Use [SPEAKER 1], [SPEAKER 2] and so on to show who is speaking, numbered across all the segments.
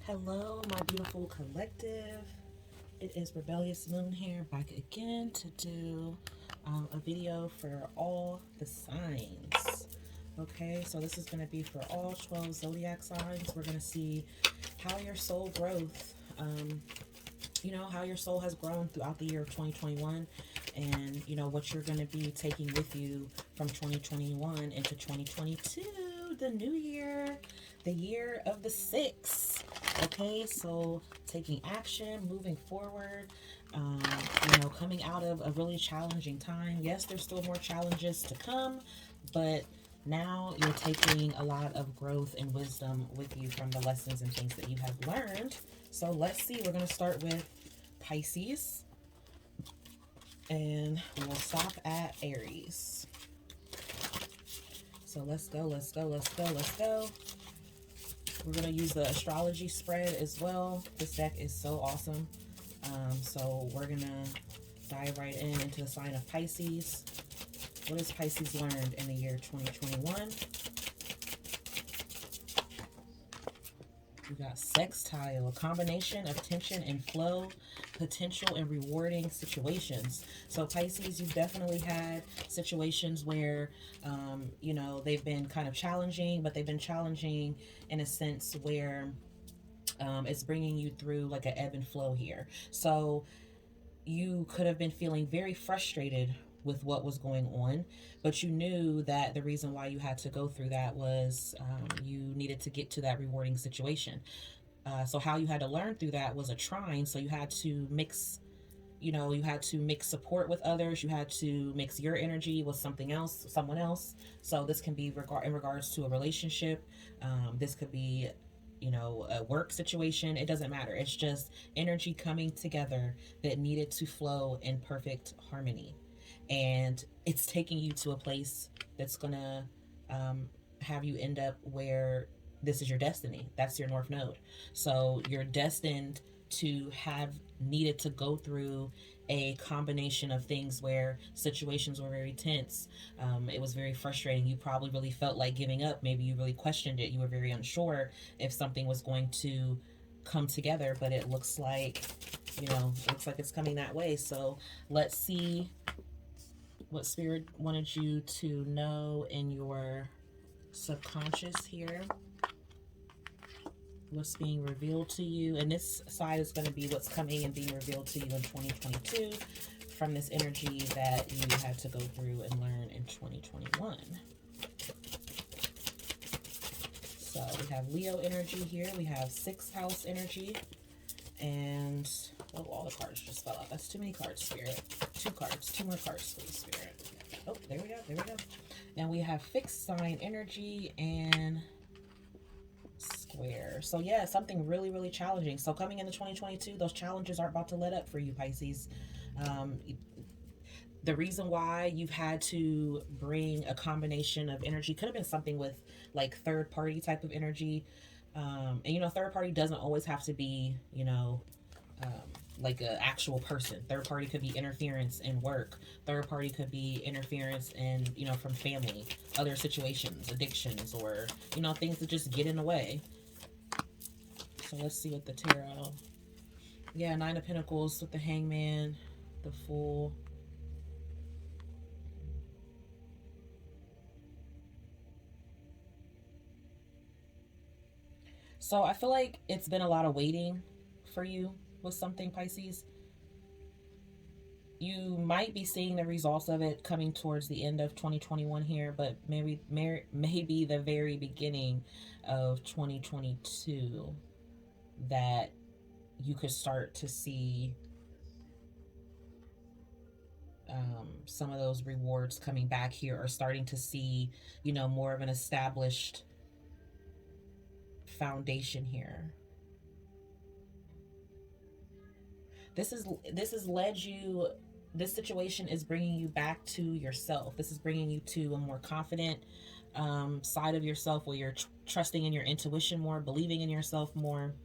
[SPEAKER 1] Hello, my beautiful collective. It is Rebellious Moon here, back again to do a video for all the signs. Okay, so this is going to be for all 12 zodiac signs. We're going to see how your soul growth, how your soul has grown throughout the year of 2021, and what you're going to be taking with you from 2021 into 2022, the new year, the year of the six. Okay, so taking action, moving forward, coming out of a really challenging time. Yes, there's still more challenges to come, but now you're taking a lot of growth and wisdom with you from the lessons and things that you have learned. So let's see, we're going to start with Pisces, and we'll stop at Aries. So let's go. We're going to use the astrology spread as well. This deck is so awesome. So we're going to dive right into the sign of Pisces. What has Pisces learned in the year 2021? We got sextile, a combination of tension and flow, potential and rewarding situations. So Pisces, you've definitely had situations where, they've been kind of challenging, but they've been challenging in a sense where it's bringing you through like an ebb and flow here. So you could have been feeling very frustrated with what was going on, but you knew that the reason why you had to go through that was you needed to get to that rewarding situation. So how you had to learn through that was a trine. So you had to mix, you had to mix support with others. You had to mix your energy with someone else. So this can be in regards to a relationship. This could be a work situation. It doesn't matter. It's just energy coming together that needed to flow in perfect harmony. And it's taking you to a place that's gonna have you end up where this is your destiny. That's your North Node. So you're destined to have needed to go through a combination of things where situations were very tense. It was very frustrating. You probably really felt like giving up. Maybe you really questioned it. You were very unsure if something was going to come together, but it looks like, it's coming that way. So let's see what Spirit wanted you to know in your subconscious here. What's being revealed to you. And this side is going to be what's coming and being revealed to you in 2022 from this energy that you had to go through and learn in 2021. So we have Leo energy here. We have 6th house energy. And, all the cards just fell out. That's too many cards, Spirit. 2 more cards, please, Spirit. Oh, there we go. And we have fixed sign energy and square. So yeah, something really, really challenging. So coming into 2022, those challenges aren't about to let up for you, Pisces. The reason why you've had to bring a combination of energy could have been something with like third party type of energy. And third party doesn't always have to be, like an actual person. Third party could be interference in work. Third party could be interference in, from family, other situations, addictions, or, things that just get in the way. So let's see what the tarot. Yeah, 9 of Pentacles with the Hangman, the Fool. So I feel like it's been a lot of waiting for you with something, Pisces. You might be seeing the results of it coming towards the end of 2021 here, but maybe the very beginning of 2022 that you could start to see some of those rewards coming back here, or starting to see, more of an established foundation here. This has led you, this situation is bringing you back to yourself. This is bringing you to a more confident side of yourself, where you're trusting in your intuition more, believing in yourself more.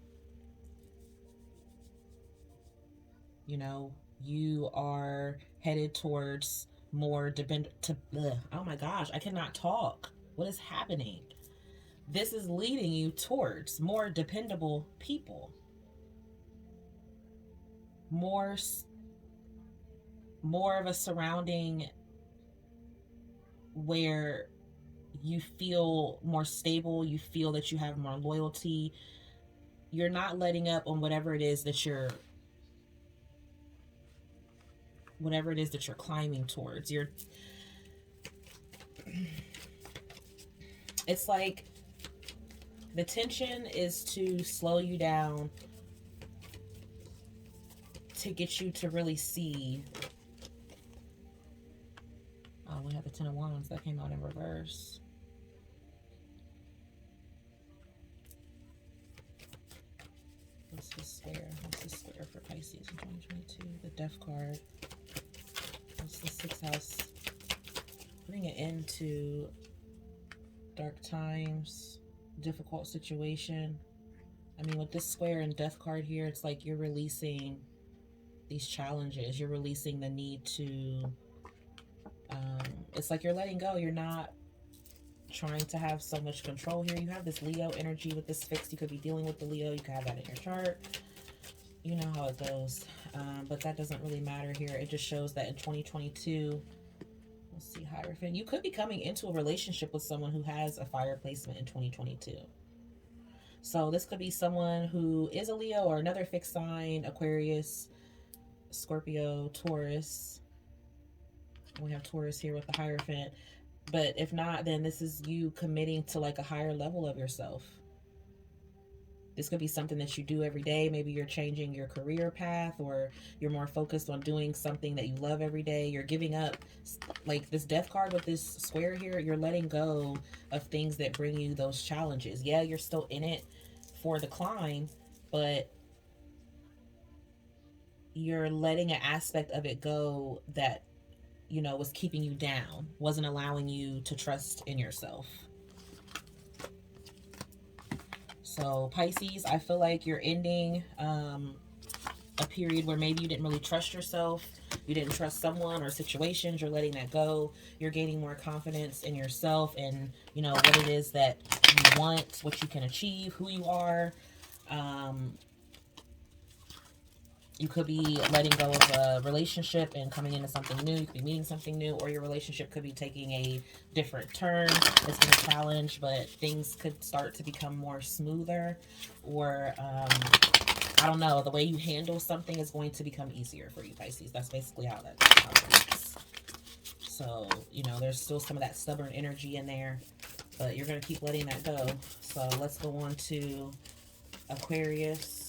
[SPEAKER 1] You are headed towards more oh my gosh, I cannot talk. What is happening? this is leading you towards more dependable people, more of a surrounding where you feel more stable, you feel that you have more loyalty. You're not letting up on whatever it is that you're climbing towards. It's like the tension is to slow you down, to get you to really see. Oh, we have the Ten of Wands that came out in reverse. What's the square? What's the square for Pisces in 2022? The Death card. What's the sixth house? Putting it into dark times, difficult situation. I mean, with this square and Death card here, it's like you're releasing these challenges. You're releasing the need to, it's like you're letting go. You're not trying to have so much control here. You have this Leo energy with this fixed. You could be dealing with the Leo. You could have that in your chart. You know how it goes. But that doesn't really matter here. It just shows that in 2022, let's see, Hierophant, you could be coming into a relationship with someone who has a fire placement in 2022. So this could be someone who is a Leo or another fixed sign, Aquarius, Scorpio, Taurus. We have Taurus here with the Hierophant. But if not, then this is you committing to like a higher level of yourself. This could be something that you do every day. Maybe you're changing your career path, or you're more focused on doing something that you love every day. You're giving up, like this Death card with this square here, you're letting go of things that bring you those challenges. Yeah, you're still in it for the climb, but you're letting an aspect of it go that, you know, was keeping you down, wasn't allowing you to trust in yourself. So Pisces, I feel like you're ending a period where maybe you didn't really trust yourself. You didn't trust someone or situations. You're letting that go. You're gaining more confidence in yourself and, you know, what it is that you want, what you can achieve, who you are. You could be letting go of a relationship and coming into something new. You could be meeting something new, or your relationship could be taking a different turn. It's been a challenge, but things could start to become more smoother, or I don't know, the way you handle something is going to become easier for you, Pisces. That's basically how it is. So, you know, there's still some of that stubborn energy in there, but you're going to keep letting that go. So let's go on to Aquarius.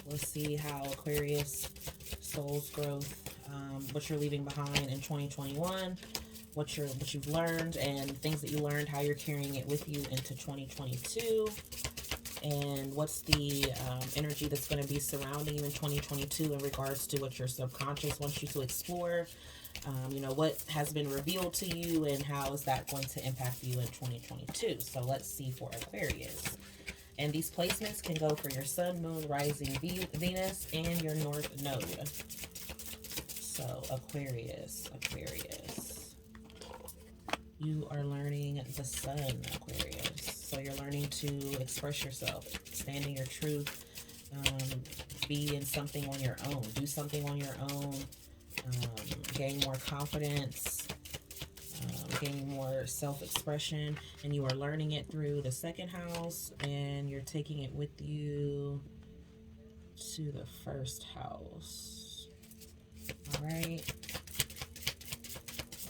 [SPEAKER 1] Let's see how Aquarius soul's growth, what you're leaving behind in 2021, what you've learned, and things that you learned, how you're carrying it with you into 2022, and what's the energy that's going to be surrounding you in 2022 in regards to what your subconscious wants you to explore. You know, what has been revealed to you, and how is that going to impact you in 2022. So let's see for Aquarius. And these placements can go for your sun, moon, rising, Venus, and your north node. So Aquarius. You are learning the sun, Aquarius. So you're learning to express yourself, stand in your truth, be in something on your own, do something on your own, gain more confidence, gaining more self-expression, and you are learning it through the second house, and you're taking it with you to the first house. All right.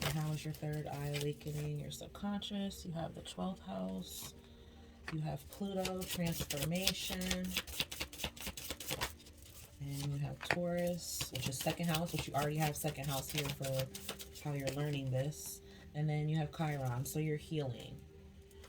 [SPEAKER 1] And how is your third eye awakening your subconscious? You have the 12th house. You have Pluto, transformation. And you have Taurus, which is second house, which you already have second house here for how you're learning this. And then you have Chiron, so you're healing.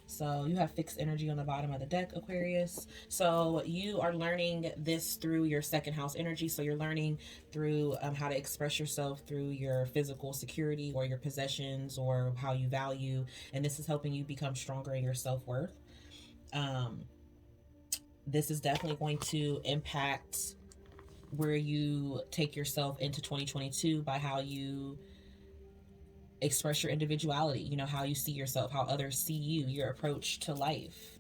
[SPEAKER 1] So you have fixed energy on the bottom of the deck, Aquarius. So you are learning this through your second house energy. So you're learning through how to express yourself through your physical security or your possessions or how you value. And this is helping you become stronger in your self-worth. This is definitely going to impact where you take yourself into 2022 by how you express your individuality, you know, how you see yourself, how others see you, your approach to life.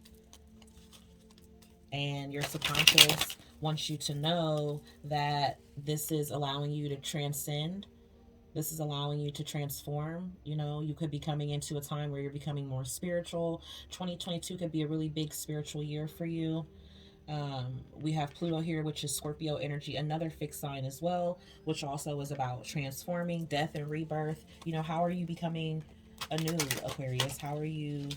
[SPEAKER 1] And your subconscious wants you to know that this is allowing you to transcend. This is allowing you to transform. You know, you could be coming into a time where you're becoming more spiritual. 2022 could be a really big spiritual year for you. We have Pluto here, which is Scorpio energy, another fixed sign as well, which also is about transforming, death and rebirth. You know, how are you becoming anew, Aquarius? How are you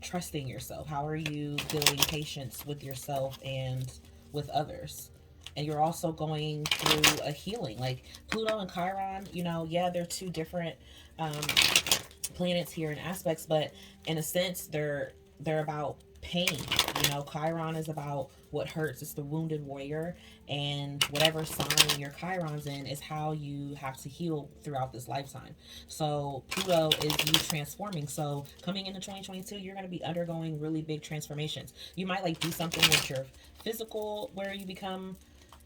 [SPEAKER 1] trusting yourself? How are you building patience with yourself and with others? And you're also going through a healing. Like Pluto and Chiron, you know, yeah, they're two different planets here in aspects, but in a sense, they're about pain. You know, Chiron is about what hurts. It's the wounded warrior, and whatever sign your Chiron's in is how you have to heal throughout this lifetime. So Pluto is you transforming. So coming into 2022, you're going to be undergoing really big transformations. You might like do something with your physical where you become,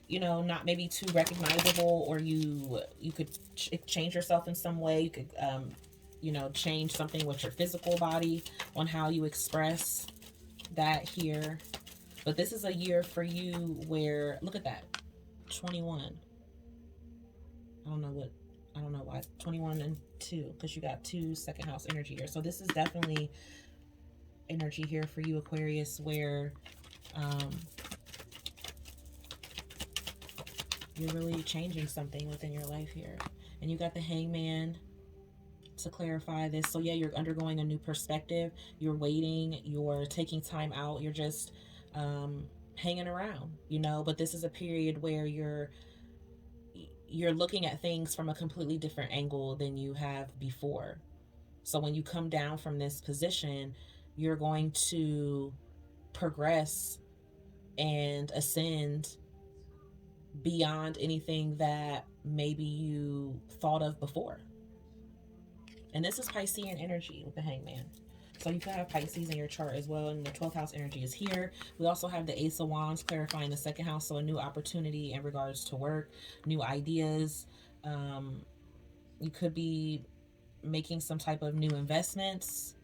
[SPEAKER 1] you know, not maybe too recognizable, or you could change yourself in some way. You could you know, change something with your physical body on how you express that here. But this is a year for you where, look at that, 21. I don't know why 21 and 2, because you got 2 second house energy here. So this is definitely energy here for you, Aquarius, where you're really changing something within your life here. And you got the Hangman to clarify this. So yeah, you're undergoing a new perspective. You're waiting, you're taking time out, you're just hanging around, you know. But this is a period where you're looking at things from a completely different angle than you have before. So when you come down from this position, you're going to progress and ascend beyond anything that maybe you thought of before. And this is Piscean energy with the Hangman. So you could have Pisces in your chart as well, and the 12th house energy is here. We also have the Ace of Wands clarifying the second house, so a new opportunity in regards to work, new ideas. You could be making some type of new investments.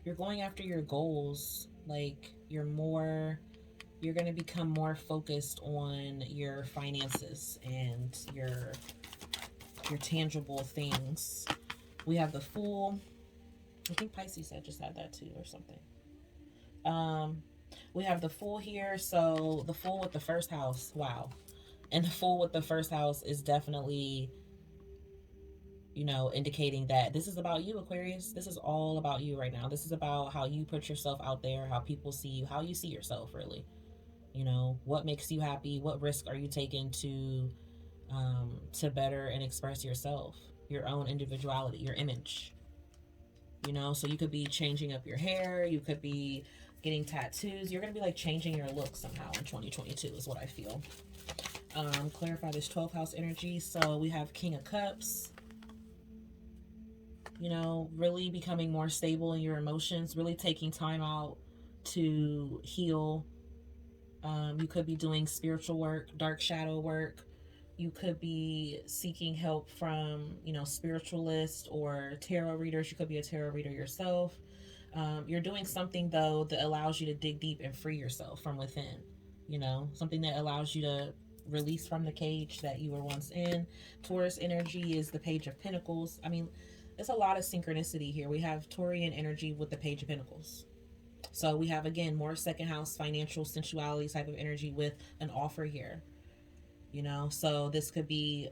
[SPEAKER 1] You're going after your goals. Like you're going to become more focused on your finances and your tangible things. We have the Fool. I think Pisces had just had that too or something. We have the Fool here. So the Fool with the first house. Wow. And the Fool with the first house is definitely, you know, indicating that this is about you, Aquarius. This is all about you right now. This is about how you put yourself out there, how people see you, how you see yourself, really. You know, what makes you happy? What risk are you taking to better and express yourself, your own individuality, your image? You know, so you could be changing up your hair. You could be getting tattoos. You're going to be like changing your look somehow in 2022 is what I feel. Clarify this 12th house energy. So we have King of Cups. You know, really becoming more stable in your emotions, really taking time out to heal. You could be doing spiritual work, dark shadow work. You could be seeking help from, you know, spiritualists or tarot readers. You could be a tarot reader yourself. You're doing something, though, that allows you to dig deep and free yourself from within. You know, something that allows you to release from the cage that you were once in. Taurus energy is the Page of Pentacles. I mean, there's a lot of synchronicity here. We have Taurian energy with the Page of Pentacles. So we have, again, more second house financial sensuality type of energy with an offer here. You know, so this could be,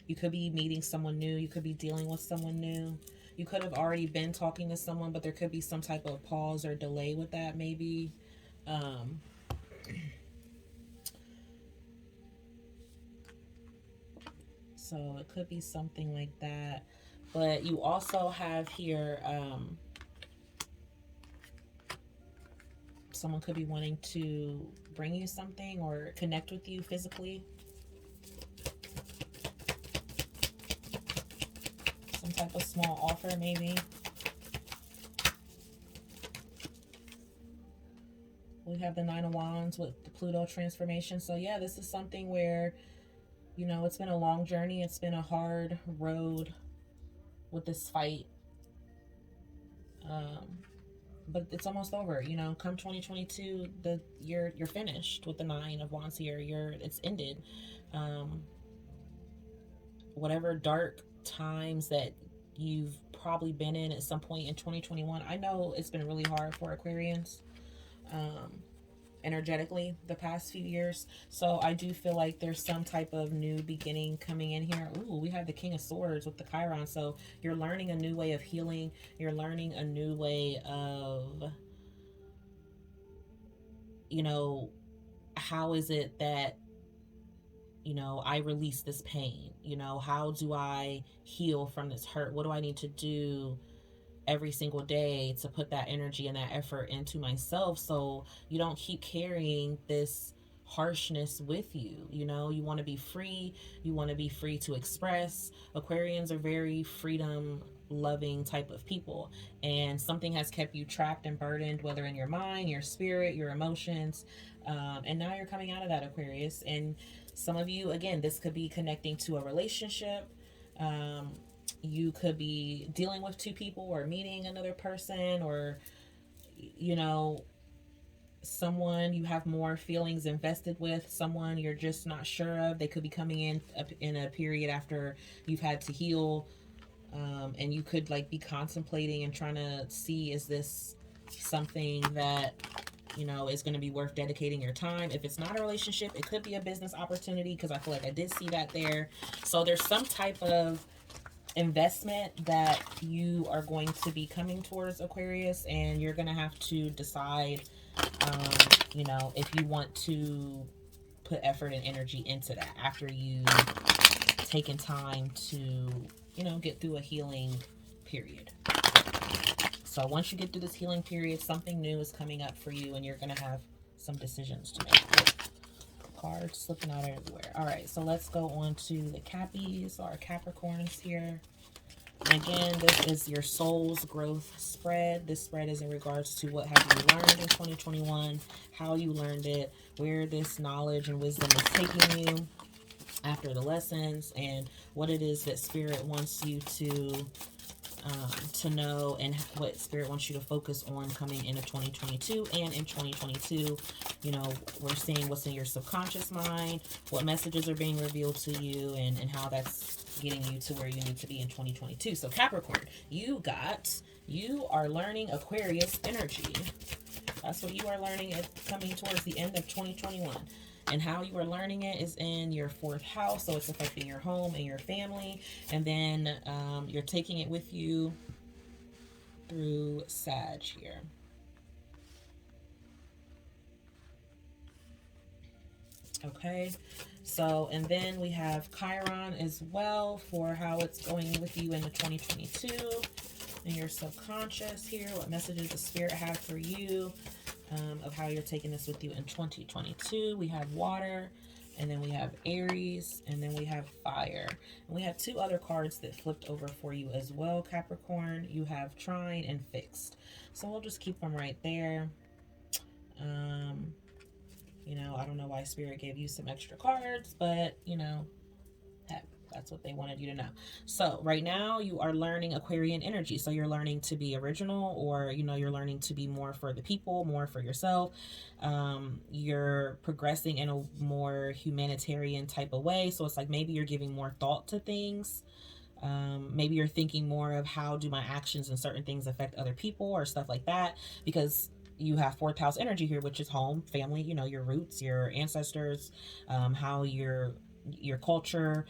[SPEAKER 1] you could be meeting someone new. You could be dealing with someone new. You could have already been talking to someone, but there could be some type of pause or delay with that maybe. So it could be something like that. But you also have here, someone could be wanting to bring you something or connect with you physically. Some type of small offer maybe. we have the Nine of Wands with the Pluto transformation. So yeah, this is something where, you know, it's been a long journey. It's been a hard road with this fight. But it's almost over. You know, come 2022, you're finished with the Nine of Wands here. It's ended. Whatever dark times that you've probably been in at some point in 2021. I know it's been really hard for Aquarians. Energetically the past few years, so I do feel like there's some type of new beginning coming in here. Ooh, we have the King of Swords with the Chiron, so you're learning a new way of healing. You're learning a new way of, you know, how is it that, you know, I release this pain? You know, how do I heal from this hurt? What do I need to do every single day to put that energy and that effort into myself, so you don't keep carrying this harshness with you? You know, you want to be free. You want to be free to express. Aquarians are very freedom loving type of people, and something has kept you trapped and burdened, whether in your mind, your spirit, your emotions, and now you're coming out of that, Aquarius. And some of you, again, this could be connecting to a relationship. You could be dealing with two people or meeting another person, or, you know, someone you have more feelings invested with, someone you're just not sure of. They could be coming in a period after you've had to heal, and you could like be contemplating and trying to see, is this something that, you know, is going to be worth dedicating your time? If it's not a relationship, it could be a business opportunity, because I feel like I did see that there. So there's some type of investment that you are going to be coming towards, Aquarius, and you're going to have to decide, you know, if you want to put effort and energy into that after you've taken time to, you know, get through a healing period. So once you get through this healing period, something new is coming up for you, and you're going to have some decisions to make. Cards slipping out everywhere. All right, so let's go on to the Cappies, our Capricorns here. And again, this is your soul's growth spread. This spread is in regards to what have you learned in 2021, how you learned it, where this knowledge and wisdom is taking you after the lessons, and what it is that Spirit wants you to know, and what Spirit wants you to focus on coming into 2022. And in 2022, you know, we're seeing what's in your subconscious mind, what messages are being revealed to you, and how that's getting you to where you need to be in 2022. So Capricorn, you are learning Aquarius energy. That's what you are learning coming towards the end of 2021. And how you are learning it is in your 4th house, so it's affecting your home and your family. And then you're taking it with you through Sag here. Okay, so, and then we have Chiron as well for how it's going with you into 2022. And your subconscious here, what messages the Spirit have for you, of how you're taking this with you in 2022. We have water, and then we have Aries, and then we have fire. And we have 2 other cards that flipped over for you as well, Capricorn. You have trine and fixed. So we'll just keep them right there. You know, I don't know why Spirit gave you some extra cards, but, you know, heck, that's what they wanted you to know. So right now you are learning Aquarian energy. So you're learning to be original, or, you know, you're learning to be more for the people, more for yourself. You're progressing in a more humanitarian type of way. So it's like maybe you're giving more thought to things. Maybe you're thinking more of, how do my actions and certain things affect other people, or stuff like that, because you have 4th house energy here, which is home, family, you know, your roots, your ancestors, how your culture,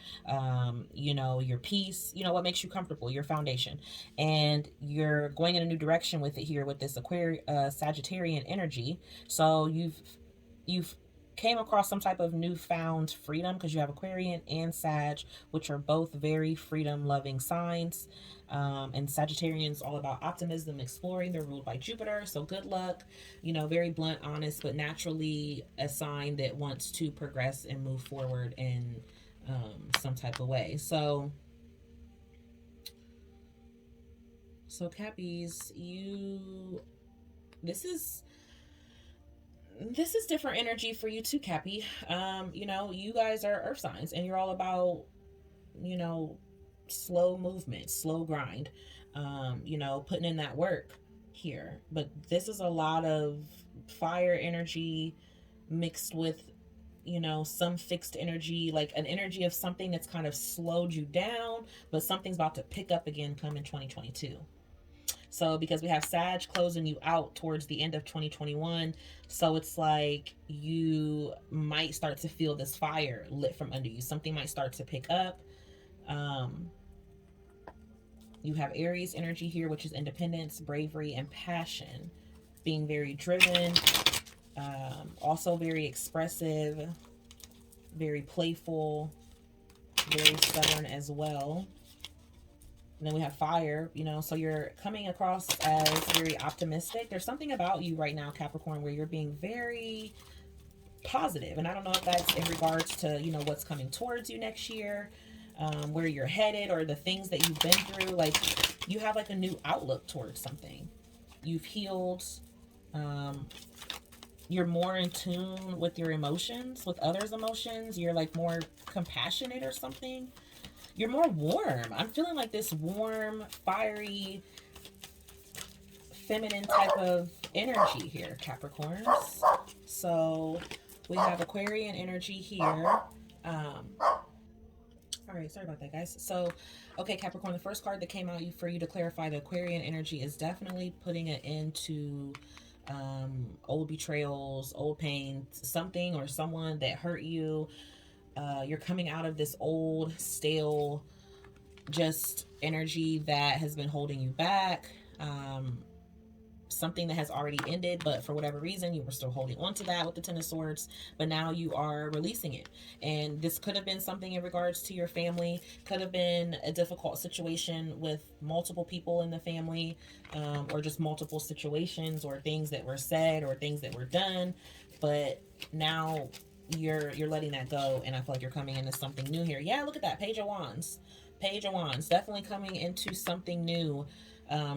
[SPEAKER 1] you know, your peace, you know, what makes you comfortable, your foundation. And you're going in a new direction with it here with this Aquarius, Sagittarian energy. So you've came across some type of newfound freedom, because you have Aquarian and Sag, which are both very freedom loving signs. And Sagittarians all about optimism, exploring. They're ruled by Jupiter, so good luck. You know, very blunt, honest, but naturally a sign that wants to progress and move forward in some type of way. So Cappies, this is this is different energy for you too, Cappy. You know, you guys are earth signs and you're all about, you know, slow movement, slow grind, you know, putting in that work here. But this is a lot of fire energy mixed with, you know, some fixed energy, like an energy of something that's kind of slowed you down, but something's about to pick up again come in 2022. So because we have Sag closing you out towards the end of 2021, so it's like you might start to feel this fire lit from under you. Something might start to pick up. Um, you have Aries energy here, which is independence, bravery, and passion. Being very driven, also very expressive, very playful, very stubborn as well. And then we have fire, you know, so you're coming across as very optimistic. There's something about you right now, Capricorn, where you're being very positive. And I don't know if that's in regards to, you know, what's coming towards you next year, where you're headed, or the things that you've been through. Like, you have like a new outlook towards something. You've healed. You're more in tune with your emotions, with others' emotions. You're like more compassionate or something. You're more warm. I'm feeling like this warm, fiery, feminine type of energy here, Capricorns. So we have Aquarian energy here. All right, sorry about that, guys. So, okay, Capricorn, the first card that came out for you to clarify the Aquarian energy is definitely putting an end to old betrayals, old pain, something or someone that hurt you. You're coming out of this old, stale, just energy that has been holding you back. Something that has already ended, but for whatever reason you were still holding on to that with the Ten of Swords, but now you are releasing it. And this could have been something in regards to your family, could have been a difficult situation with multiple people in the family, or just multiple situations or things that were said or things that were done, but now you're letting that go. And I feel like you're coming into something new here. Yeah, look at that, Page of Wands. Page of Wands, definitely coming into something new.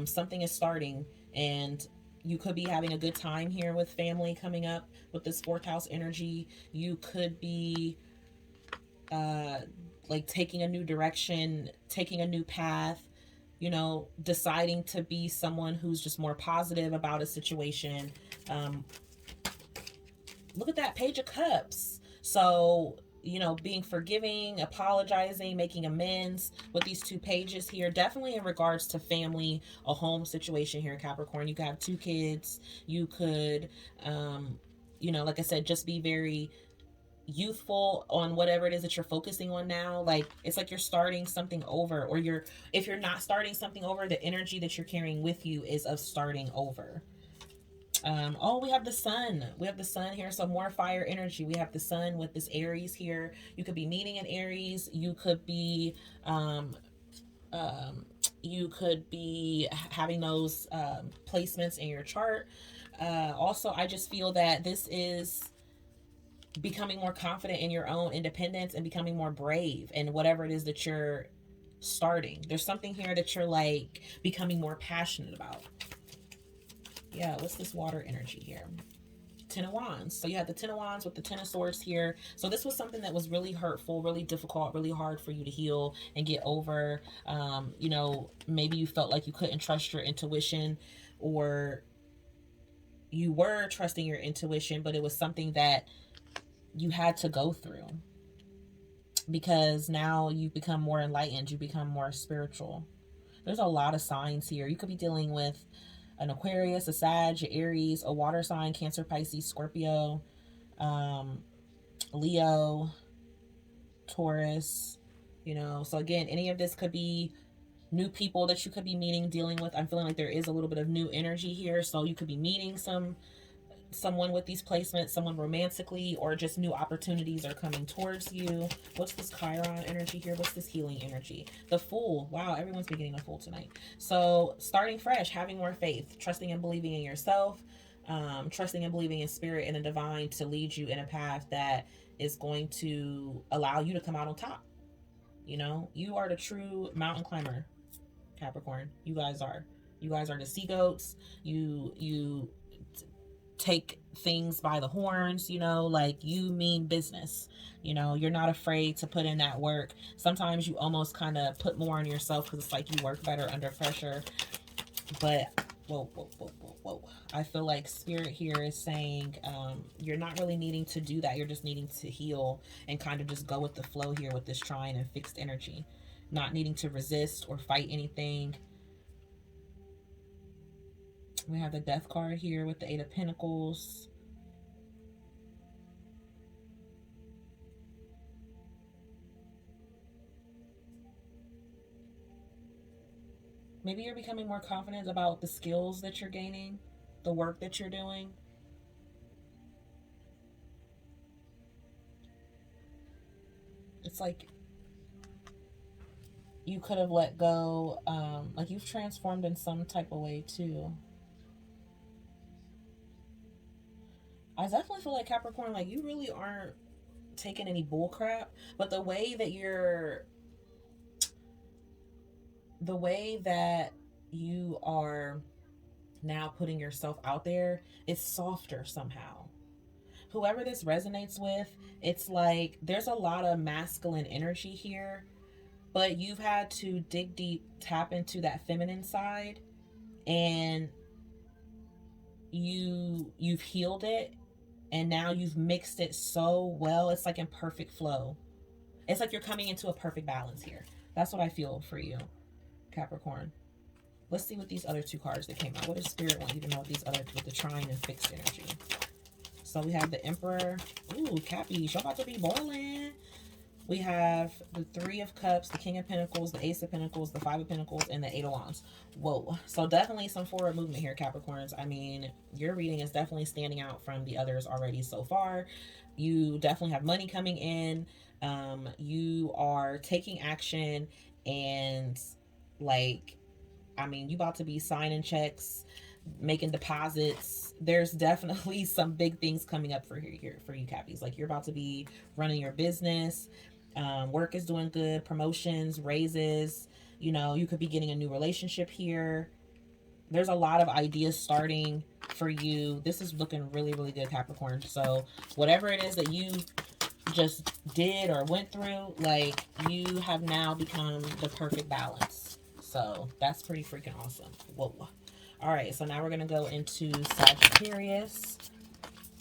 [SPEAKER 1] Something is starting, and you could be having a good time here with family coming up with this fourth house energy. You could be like taking a new direction, taking a new path, you know, deciding to be someone who's just more positive about a situation. Look at that, Page of Cups. So, you know, being forgiving, apologizing, making amends with these two pages here. Definitely in regards to family, a home situation here, Capricorn. You could have 2 kids. You could, you know, like I said, just be very youthful on whatever it is that you're focusing on now. Like, it's like you're starting something over, or if you're not starting something over, the energy that you're carrying with you is of starting over. Oh, we have the sun. We have the sun here. So more fire energy. We have the sun with this Aries here. You could be meeting an Aries. You could be, having those placements in your chart. Also, I just feel that this is becoming more confident in your own independence and becoming more brave in whatever it is that you're starting. There's something here that you're like becoming more passionate about. Yeah, what's this water energy here? Ten of Wands. So you have the Ten of Wands with the Ten of Swords here. So this was something that was really hurtful, really difficult, really hard for you to heal and get over. You know, maybe you felt like you couldn't trust your intuition, or you were trusting your intuition, but it was something that you had to go through, because now you become more enlightened, you become more spiritual. There's a lot of signs here. You could be dealing with an Aquarius, a Sag, a Aries, a water sign, Cancer, Pisces, Scorpio, Leo, Taurus, you know. So again, any of this could be new people that you could be meeting, dealing with. I'm feeling like there is a little bit of new energy here. So you could be meeting someone with these placements, someone romantically, or just new opportunities are coming towards you. What's this Chiron energy here? What's this healing energy? The Fool. Wow, everyone's been getting a Fool tonight. So starting fresh, having more faith, trusting and believing in yourself, trusting and believing in spirit and the divine to lead you in a path that is going to allow you to come out on top. You know, you are the true mountain climber, Capricorn. You guys are the sea goats. You take things by the horns, you know, like you mean business. You know, you're not afraid to put in that work. Sometimes you almost kind of put more on yourself because it's like you work better under pressure. But whoa, whoa, whoa, whoa, whoa. I feel like Spirit here is saying you're not really needing to do that. You're just needing to heal and kind of just go with the flow here with this trine and fixed energy. Not needing to resist or fight anything. We have the Death card here with the Eight of Pentacles. Maybe you're becoming more confident about the skills that you're gaining, the work that you're doing. It's like you could have let go, like you've transformed in some type of way too. I definitely feel like Capricorn, like you really aren't taking any bull crap, but the way that you are now putting yourself out there is softer somehow. Whoever this resonates with, it's like there's a lot of masculine energy here, but you've had to dig deep, tap into that feminine side, and you've healed it, and now you've mixed it so well. It's like in perfect flow. It's like you're coming into a perfect balance here. That's what I feel for you, Capricorn. Let's see what these other two cards that came out. What does Spirit want you to know with these other two, with the trine and fixed energy? So we have the Emperor. Ooh, Cappy, y'all about to be boiling. We have the Three of Cups, the King of Pentacles, the Ace of Pentacles, the Five of Pentacles, and the Eight of Wands. Whoa. So definitely some forward movement here, Capricorns. I mean, your reading is definitely standing out from the others already so far. You definitely have money coming in. You are taking action, and like, I mean, you about to be signing checks, making deposits. There's definitely some big things coming up for here for you, Cappies. Like, you're about to be running your business. Work is doing good, promotions, raises. You know, you could be getting a new relationship here. There's a lot of ideas starting for you. This is looking really, really good, Capricorn. So whatever it is that you just did or went through, like, you have now become the perfect balance. So that's pretty freaking awesome. Whoa. All right, so now we're going to go into Sagittarius.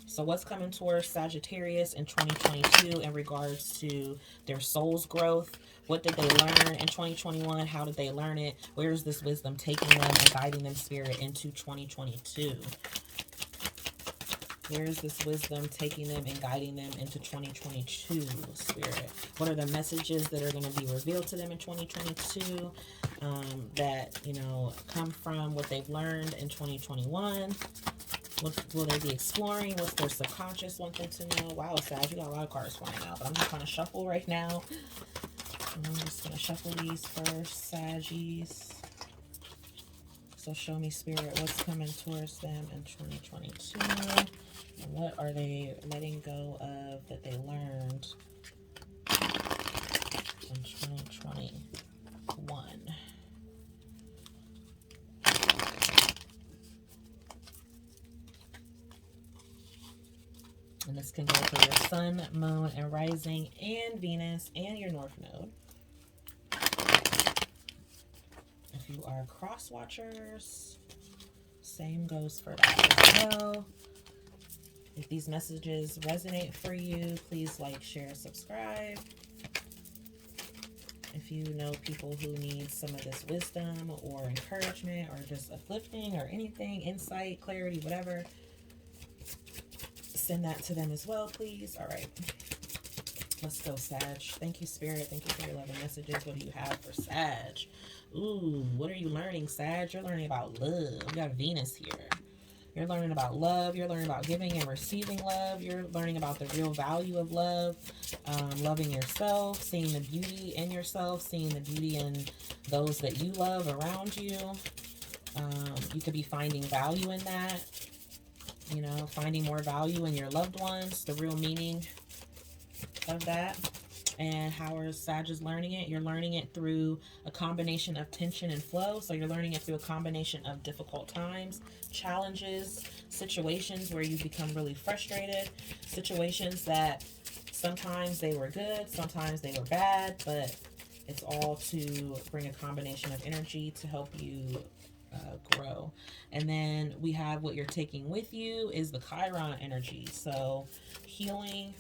[SPEAKER 1] So what's coming towards Sagittarius in 2022 in regards to their soul's growth? What did they learn in 2021? How did they learn it? Where is this wisdom taking them and guiding them, Spirit, into 2022? Where is this wisdom taking them and guiding them into 2022, Spirit? What are the messages that are going to be revealed to them in 2022 that, you know, come from what they've learned in 2021? What will they be exploring? What's their subconscious want them to know? Wow, Sag, you got a lot of cards flying out, but I'm just going to shuffle right now. And I'm just going to shuffle these first, Saggies. So show me, Spirit, what's coming towards them in 2022. And what are they letting go of that they learned in 2021? And this can go for your sun, moon, and rising, and Venus, and your north node. If you are cross watchers, same goes for that as well. If these messages resonate for you, please like, share, subscribe. If you know people who need some of this wisdom or encouragement or just uplifting or anything, insight, clarity, whatever, send that to them as well, please. All right. Let's go, Sag. Thank you, Spirit. Thank you for your love and messages. What do you have for Sag? Ooh, what are you learning, Sag? You're learning about love. You got Venus here. You're learning about love. You're learning about giving and receiving love. You're learning about the real value of love. Loving yourself, seeing the beauty in yourself, seeing the beauty in those that you love around you. You could be finding value in that. You know, finding more value in your loved ones, the real meaning of that. And how are Sagittarius learning it? You're learning it through a combination of tension and flow. So you're learning it through a combination of difficult times, challenges, situations where you become really frustrated, situations that sometimes they were good, sometimes they were bad, but it's all to bring a combination of energy to help you grow. And then we have what you're taking with you is the Chiron energy. So healing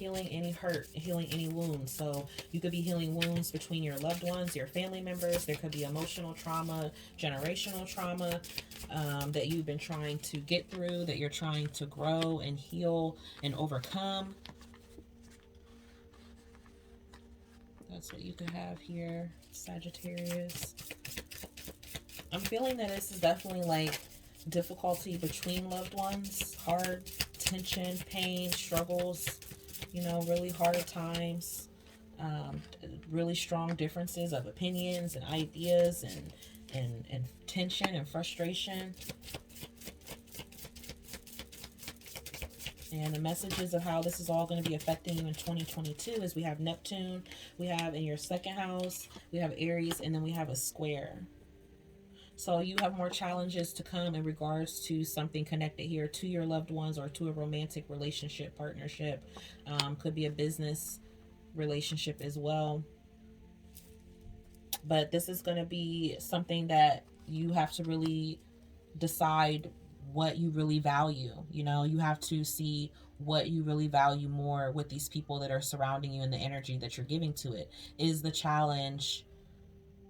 [SPEAKER 1] any hurt, healing any wounds. So you could be healing wounds between your loved ones, your family members. There could be emotional trauma, generational trauma that you've been trying to get through, that you're trying to grow and heal and overcome. That's what you could have here, Sagittarius. I'm feeling that this is definitely like difficulty between loved ones, hard tension, pain, struggles, you know, really hard times, really strong differences of opinions and ideas and tension and frustration. And the messages of how this is all going to be affecting you in 2022 is we have Neptune, we have in your second house, we have Aries, and then we have a square. So you have more challenges to come in regards to something connected here to your loved ones or to a romantic relationship, partnership. Could be a business relationship as well. But this is going to be something that you have to really decide what you really value. You know, you have to see what you really value more with these people that are surrounding you and the energy that you're giving to it. Is the challenge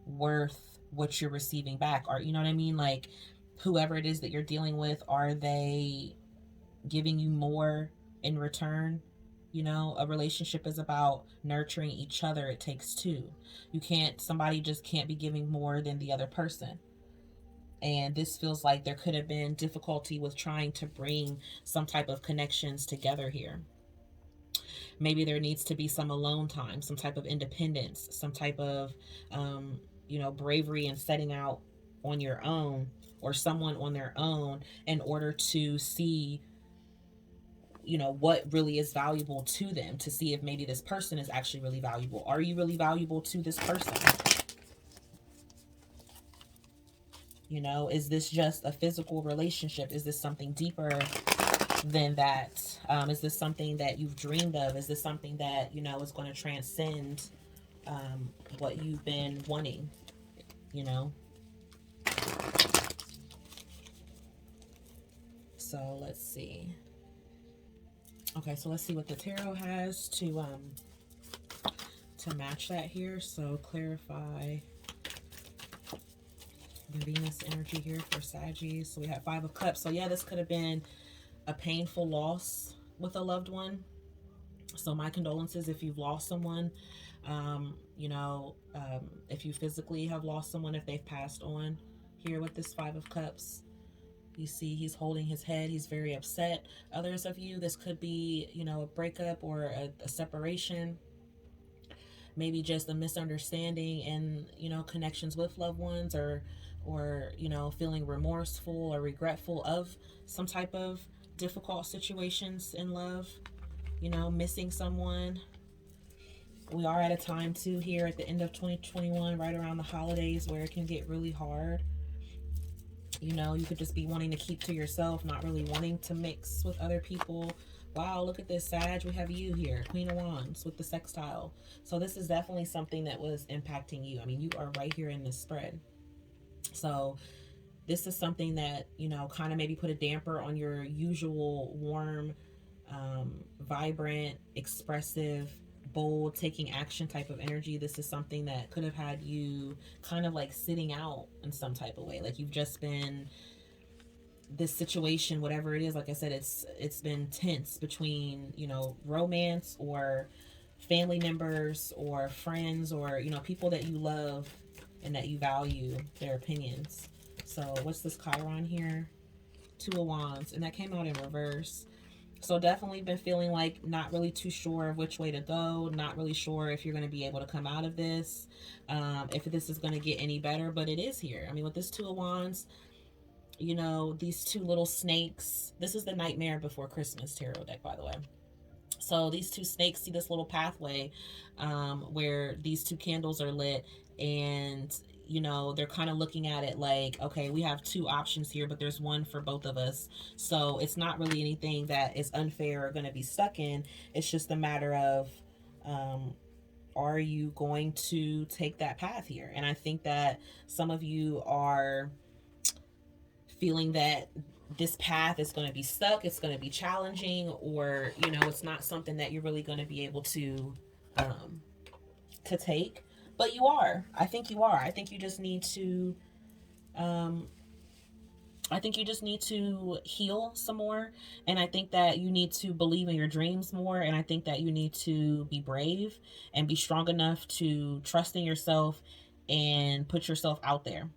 [SPEAKER 1] worth what you're receiving back? Or, you know what I mean? Like, whoever it is that you're dealing with, are they giving you more in return? You know, a relationship is about nurturing each other. It takes two. Somebody just can't be giving more than the other person. And this feels like there could have been difficulty with trying to bring some type of connections together here. Maybe there needs to be some alone time, some type of independence, some type of, you know, bravery in setting out on your own, or someone on their own, in order to see, you know, what really is valuable to them, to see if maybe this person is actually really valuable. Are you really valuable to this person? You know, is this just a physical relationship? Is this something deeper than that? Is this something that you've dreamed of? Is this something that, you know, is going to transcend what you've been wanting, you know? So let's see. Okay, so let's see what the tarot has to match that here. So clarify the Venus energy here for Saggies. So we have 5 of Cups. So yeah, this could have been a painful loss with a loved one. So my condolences if you've lost someone. You know, if you physically have lost someone, if they've passed on here with this 5 of Cups. You see he's holding his head. He's very upset. Others of you, this could be, you know, a breakup or a separation. Maybe just a misunderstanding and, you know, connections with loved ones, or, you know, feeling remorseful or regretful of some type of difficult situations in love, you know, missing someone. We are at a time too here at the end of 2021, right around the holidays, where it can get really hard. You know, you could just be wanting to keep to yourself, not really wanting to mix with other people. Wow, look at this, Sag. We have you here, Queen of Wands with the sextile. So this is definitely something that was impacting you. I mean, you are right here in this spread. So this is something that, you know, kind of maybe put a damper on your usual warm, vibrant, expressive, bold, taking action type of energy. This is something that could have had you kind of like sitting out in some type of way. Like you've just been, this situation, whatever it is, like I said, it's been tense between, you know, romance or family members or friends, or, you know, people that you love and that you value their opinions. So what's this Chiron here? 2 of Wands, and that came out in reverse. So definitely been feeling like not really too sure of which way to go, not really sure if you're going to be able to come out of this, if this is going to get any better, but it is here. I mean, with this 2 of Wands, you know, these 2 little snakes, this is the Nightmare Before Christmas tarot deck, by the way. So these two snakes see this little pathway where these two candles are lit, and you know, they're kind of looking at it like, okay, we have two options here, but there's one for both of us. So it's not really anything that is unfair or going to be stuck in. It's just a matter of, um, are you going to take that path here? And I think that some of you are feeling that this path is going to be stuck, it's going to be challenging, or you know, it's not something that you're really going to be able um to take. But you are. I think you are. I think you just need to um I think you just need to heal some more. And I think that you need to believe in your dreams more. And I think that you need to be brave and be strong enough to trust in yourself and put yourself out there,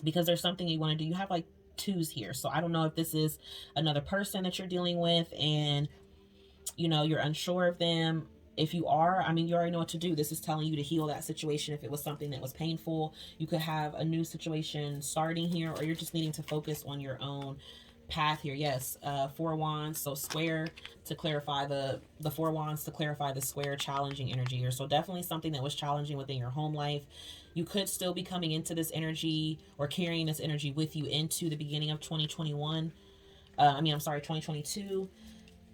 [SPEAKER 1] because there's something you want to do. You have like twos here. So I don't know if this is another person that you're dealing with and you know, you're unsure of them. If you are, I mean, you already know what to do. This is telling you to heal that situation. If it was something that was painful, you could have a new situation starting here, or you're just needing to focus on your own path here. Yes, four wands, so square to clarify the four wands to clarify the square challenging energy here. So definitely something that was challenging within your home life. You could still be coming into this energy or carrying this energy with you into the beginning of 2021. I'm sorry, 2022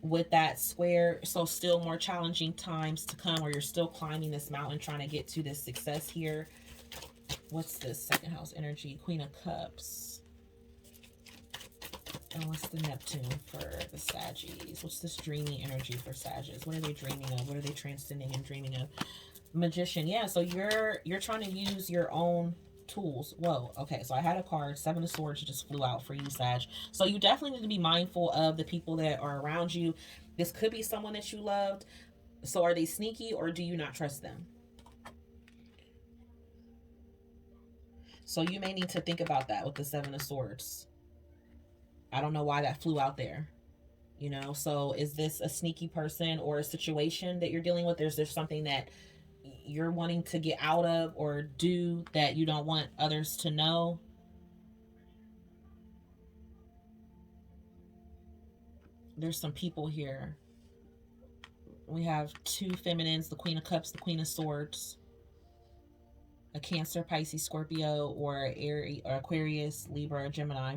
[SPEAKER 1] with that square. So still more challenging times to come, where you're still climbing this mountain trying to get to this success here. What's this second house energy? Queen of Cups. And what's the Neptune for the Saggies? What's this dreamy energy for Sagittarius? What are they dreaming of? What are they transcending and dreaming of? Magician. Yeah, so you're trying to use your own tools. Whoa, okay, so I had a card, Seven of Swords just flew out for you, Sag. So you definitely need to be mindful of the people that are around you. This could be someone that you loved. So are they sneaky, or do you not trust them? So you may need to think about that with the Seven of Swords. I don't know why that flew out there. You know, so is this a sneaky person or a situation that you're dealing with? Is there something that you're wanting to get out of or do that you don't want others to know? There's some people here. We have two feminines, the Queen of Cups, the Queen of Swords, a Cancer, Pisces, Scorpio, or Aries, or Aquarius, Libra, or Gemini.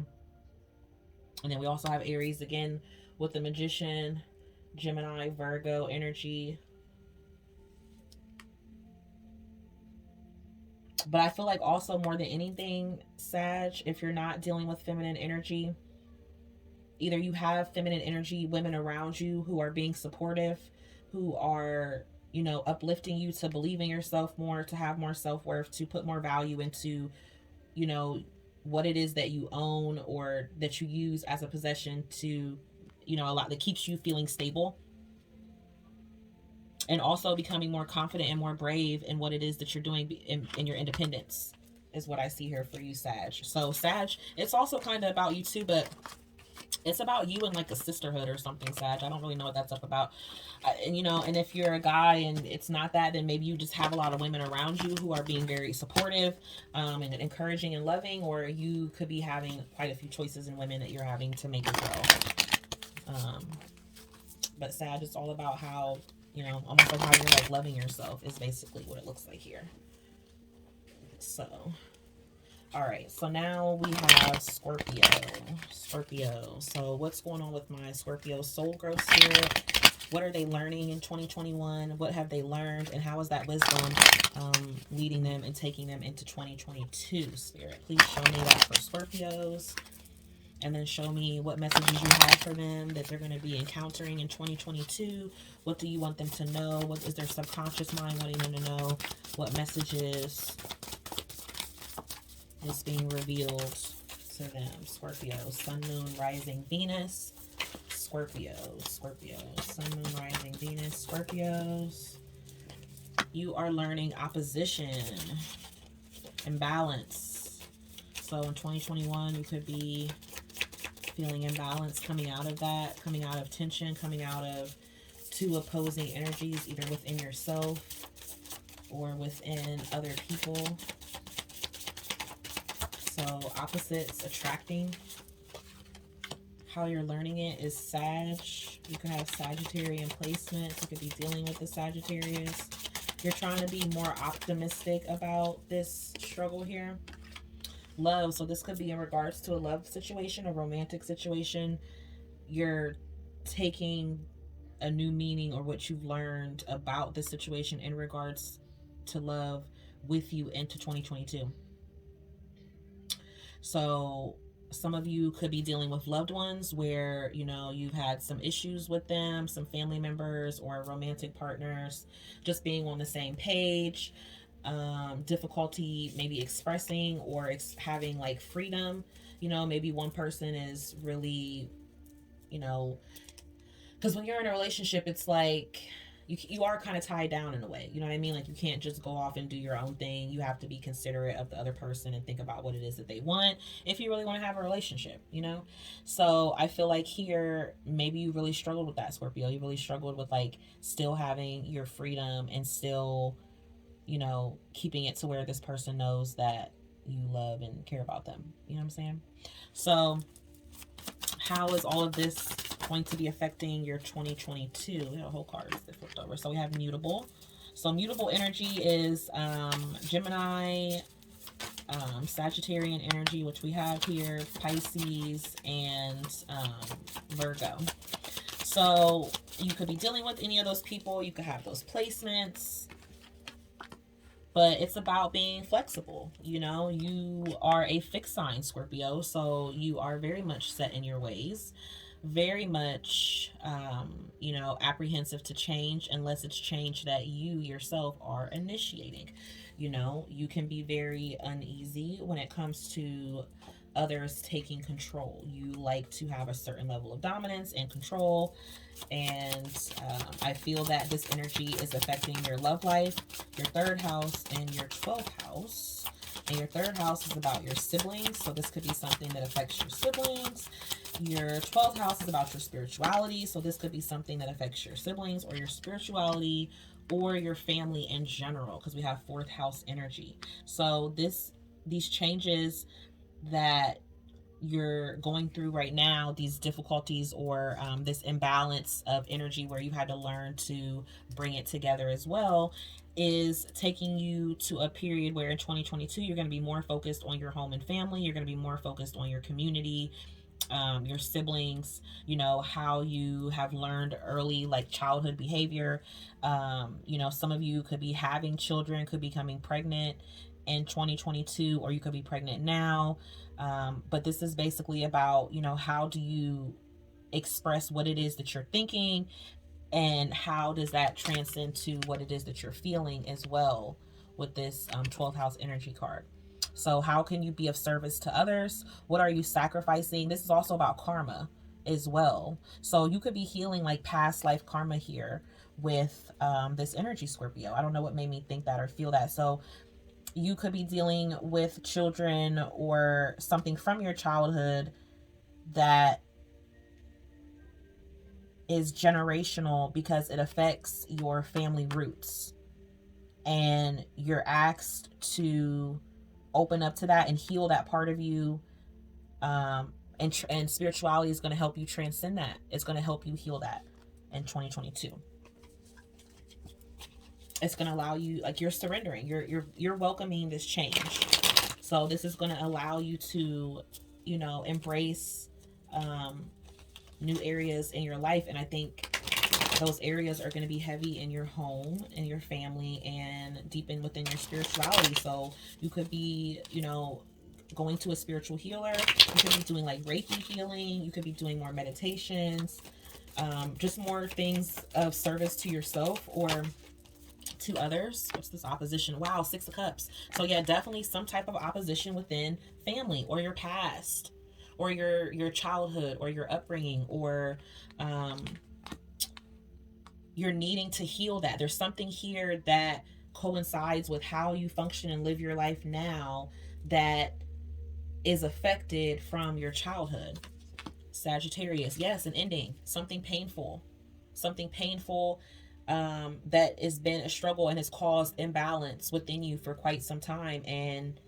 [SPEAKER 1] And then we also have Aries again with the Magician, Gemini, Virgo energy. But I feel like also more than anything, Sag, if you're not dealing with feminine energy, either you have feminine energy women around you who are being supportive, who are, you know, uplifting you to believe in yourself more, to have more self-worth, to put more value into, you know, what it is that you own or that you use as a possession to, you know, a lot that keeps you feeling stable. And also becoming more confident and more brave in what it is that you're doing in your independence is what I see here for you, Sag. So Sag, it's also kind of about you too, but it's about you and like a sisterhood or something, Sag. I don't really know what that's up about. And you know, and if you're a guy and it's not that, then maybe you just have a lot of women around you who are being very supportive and encouraging and loving, or you could be having quite a few choices in women that you're having to make as well. But Sag, it's all about how, you know, almost like how you're like loving yourself is basically what it looks like here. So, all right. So now we have Scorpio. Scorpio. So what's going on with my Scorpio soul growth spirit? What are they learning in 2021? What have they learned? And how is that wisdom leading them and taking them into 2022, Spirit? Please show me that for Scorpios. And then show me what messages you have for them that they're going to be encountering in 2022. What do you want them to know? What is their subconscious mind wanting them to know? What messages is being revealed to them? Scorpio, Sun, Moon, Rising, Venus. Scorpio, Sun, Moon, Rising, Venus. Scorpios, you are learning opposition and balance. So in 2021, you could be feeling imbalance, coming out of that, coming out of tension, coming out of two opposing energies, either within yourself or within other people. So opposites attracting. How you're learning it is Sag. You could have Sagittarian placements. You could be dealing with the Sagittarius. You're trying to be more optimistic about this struggle here. Love. So this could be in regards to a love situation, a romantic situation. You're taking a new meaning or what you've learned about the situation in regards to love with you into 2022. So some of you could be dealing with loved ones where, you know, you've had some issues with them, some family members or romantic partners, just being on the same page, difficulty maybe expressing or having like freedom. You know, maybe one person is really, you know, because when you're in a relationship, it's like you are kind of tied down in a way. You know what I mean? Like you can't just go off and do your own thing. You have to be considerate of the other person and think about what it is that they want if you really want to have a relationship, you know? So I feel like here, maybe you really struggled with that, Scorpio. You really struggled with like still having your freedom and still, you know, keeping it to where this person knows that you love and care about them. You know what I'm saying? So how is all of this going to be affecting your 2022? We have a whole card that flipped over. So we have mutable. So mutable energy is Gemini, Sagittarian energy, which we have here, Pisces, and Virgo. So you could be dealing with any of those people. You could have those placements. But it's about being flexible. You know, you are a fixed sign, Scorpio. So you are very much set in your ways. Very much, you know, apprehensive to change unless it's change that you yourself are initiating. You know, you can be very uneasy when it comes to others taking control. You like to have a certain level of dominance and control. And I feel that this energy is affecting your love life, your third house, and your 12th house. And your third house is about your siblings. So this could be something that affects your siblings. Your 12th house is about your spirituality. So this could be something that affects your siblings or your spirituality or your family in general, because we have fourth house energy. So these changes that you're going through right now, these difficulties or this imbalance of energy where you had to learn to bring it together as well, is taking you to a period where in 2022 you're going to be more focused on your home and family. You're going to be more focused on your community, your siblings, you know, how you have learned early, like childhood behavior. You know, some of you could be having children, could be becoming pregnant in 2022, or you could be pregnant now. But this is basically about, you know, how do you express what it is that you're thinking, and how does that transcend to what it is that you're feeling as well with this 12th house energy card. So how can you be of service to others? What are you sacrificing? This is also about karma as well. So you could be healing like past life karma here with this energy, Scorpio. I don't know what made me think that or feel that. So you could be dealing with children or something from your childhood that is generational because it affects your family roots. And you're asked to open up to that and heal that part of you. And spirituality is going to help you transcend that. It's going to help you heal that in 2022. It's going to allow you, like, you're surrendering, you're welcoming this change. So this is going to allow you to, you know, embrace new areas in your life. And I think those areas are going to be heavy in your home and your family and deep in within your spirituality. So you could be, you know, going to a spiritual healer. You could be doing like Reiki healing. You could be doing more meditations, just more things of service to yourself or to others. What's this opposition? Wow, 6 of Cups. So yeah, definitely some type of opposition within family or your past or your childhood or your upbringing, or you're needing to heal that. There's something here that coincides with how you function and live your life now that is affected from your childhood. Sagittarius, yes, an ending, something painful that has been a struggle and has caused imbalance within you for quite some time. And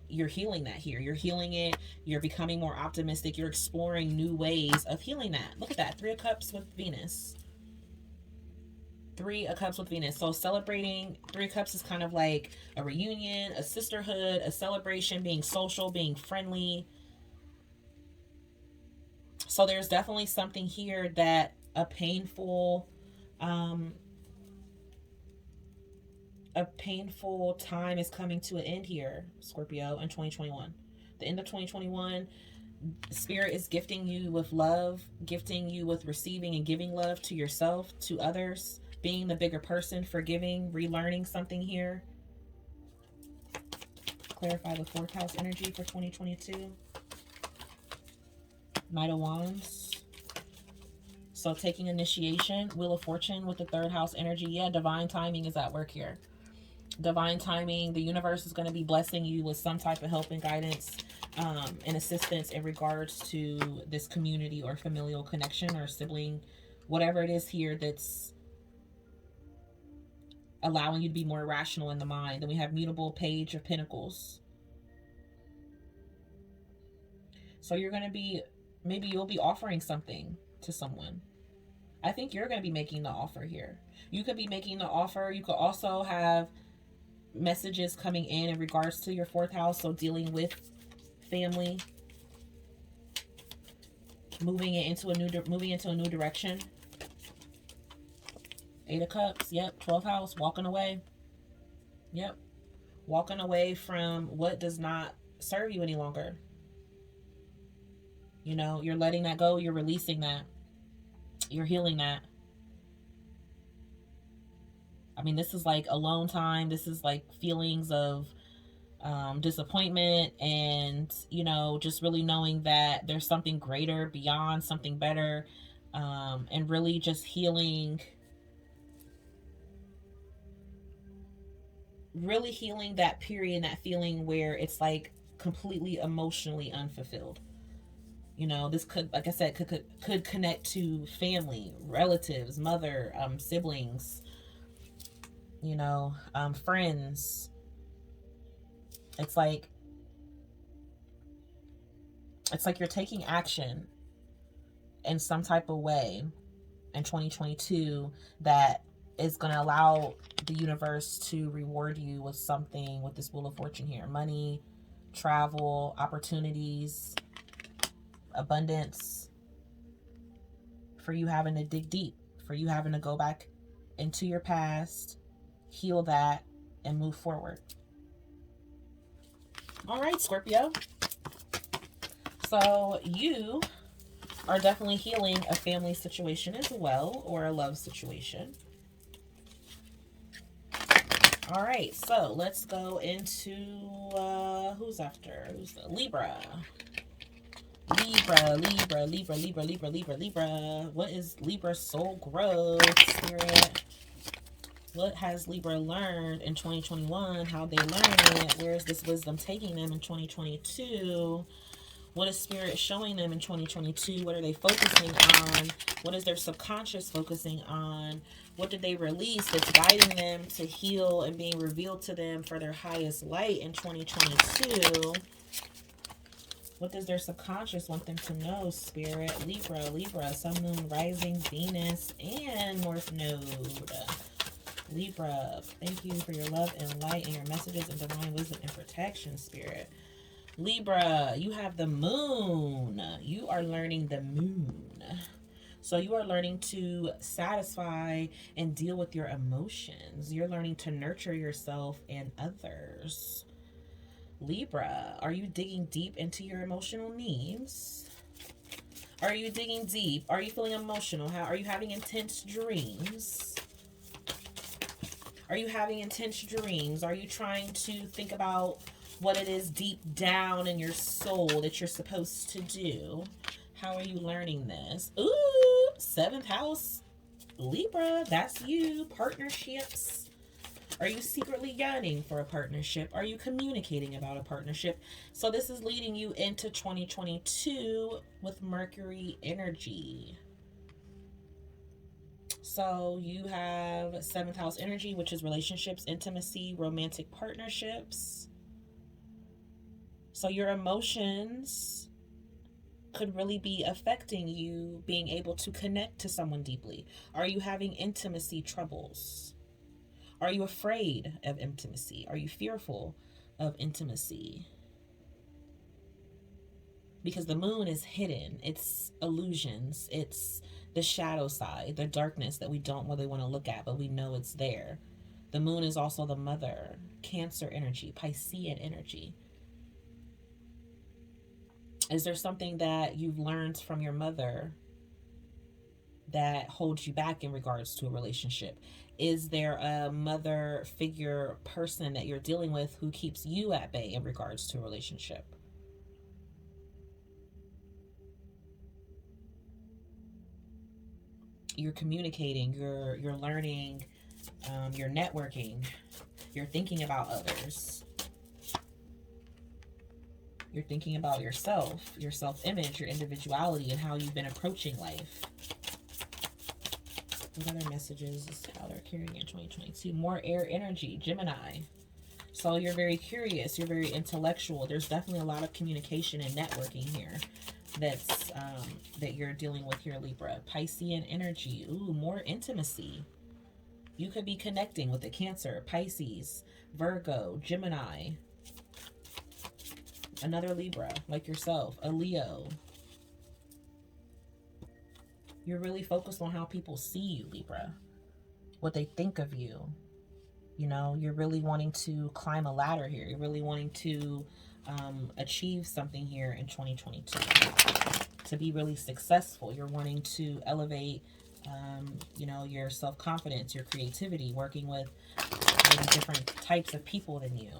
[SPEAKER 1] you're healing that here. You're healing it. You're becoming more optimistic. You're exploring new ways of healing that. Look at that. 3 of Cups with Venus. 3 of Cups with Venus. So celebrating, 3 of Cups is kind of like a reunion, a sisterhood, a celebration, being social, being friendly. So there's definitely something here that a painful time is coming to an end here, Scorpio, in 2021. The end of 2021, Spirit is gifting you with love, gifting you with receiving and giving love to yourself, to others, being the bigger person, forgiving, relearning something here. Clarify the 4th house energy for 2022. Knight of Wands. So taking initiation, Wheel of Fortune with the 3rd house energy. Yeah, divine timing is at work here. Divine timing. The universe is going to be blessing you with some type of help and guidance and assistance in regards to this community or familial connection or sibling, whatever it is here that's allowing you to be more rational in the mind. Then we have Mutable Page of Pentacles. So you're going to be, maybe you'll be offering something to someone. I think you're going to be making the offer here. You could be making the offer. You could also have messages coming in regards to your 4th house. So dealing with family, moving into a new direction. 8 of Cups. Yep. 12th house. Walking away. Yep. Walking away from what does not serve you any longer. You know, you're letting that go. You're releasing that. You're healing that. I mean, this is like alone time. This is like feelings of disappointment and, you know, just really knowing that there's something greater beyond, something better, and really just healing, that period, that feeling where it's like completely emotionally unfulfilled. You know, this could, like I said, could connect to family, relatives, mother, siblings, you know, friends. It's like you're taking action in some type of way in 2022 that is going to allow the universe to reward you with something, with this Wheel of Fortune here. Money, travel, opportunities, abundance, for you having to dig deep, for you having to go back into your past, heal that, and move forward. All right, Scorpio. So you are definitely healing a family situation as well, or a love situation. All right, so let's go into who's after? Who's the Libra? Libra. What is Libra's soul growth, Spirit? What has Libra learned in 2021? How they learned it? Where is this wisdom taking them in 2022? What is Spirit showing them in 2022? What are they focusing on? What is their subconscious focusing on? What did they release that's guiding them to heal and being revealed to them for their highest light in 2022? What does their subconscious want them to know, Spirit? Libra, Sun, Moon, Rising, Venus, and North Node. Libra, thank you for your love and light and your messages and divine wisdom and protection, Spirit. Libra, you have the Moon. You are learning the Moon. So you are learning to satisfy and deal with your emotions. You're learning to nurture yourself and others. Libra, are you digging deep into your emotional needs? Are you digging deep? Are you feeling emotional? Are you having intense dreams? Are you having intense dreams? Are you trying to think about what it is deep down in your soul that you're supposed to do? How are you learning this? Ooh, 7th house, Libra, that's you. Partnerships. Are you secretly yearning for a partnership? Are you communicating about a partnership? So this is leading you into 2022 with Mercury energy. So you have 7th house energy, which is relationships, intimacy, romantic partnerships. So your emotions could really be affecting you being able to connect to someone deeply. Are you having intimacy troubles? Are you afraid of intimacy? Are you fearful of intimacy? Because the moon is hidden. It's illusions. It's the shadow side, the darkness that we don't really want to look at, but we know it's there. The moon is also the mother, Cancer energy, Piscean energy. Is there something that you've learned from your mother that holds you back in regards to a relationship? Is there a mother figure person that you're dealing with who keeps you at bay in regards to a relationship? You're communicating, you're learning, you're networking, you're thinking about others, you're thinking about yourself, your self-image, your individuality, and how you've been approaching life. What other messages is how they're carrying in 2022? More air energy, Gemini. So you're very curious, you're very intellectual. There's definitely a lot of communication and networking here that's that you're dealing with here, Libra. Piscean energy. Ooh, more intimacy. You could be connecting with a Cancer, Pisces, Virgo, Gemini, another Libra like yourself, a Leo. You're really focused on how people see you, Libra, what they think of you. You know, you're really wanting to climb a ladder here. You're really wanting to achieve something here in 2022. To be really successful, you're wanting to elevate, you know, your self-confidence, your creativity, working with maybe different types of people than you.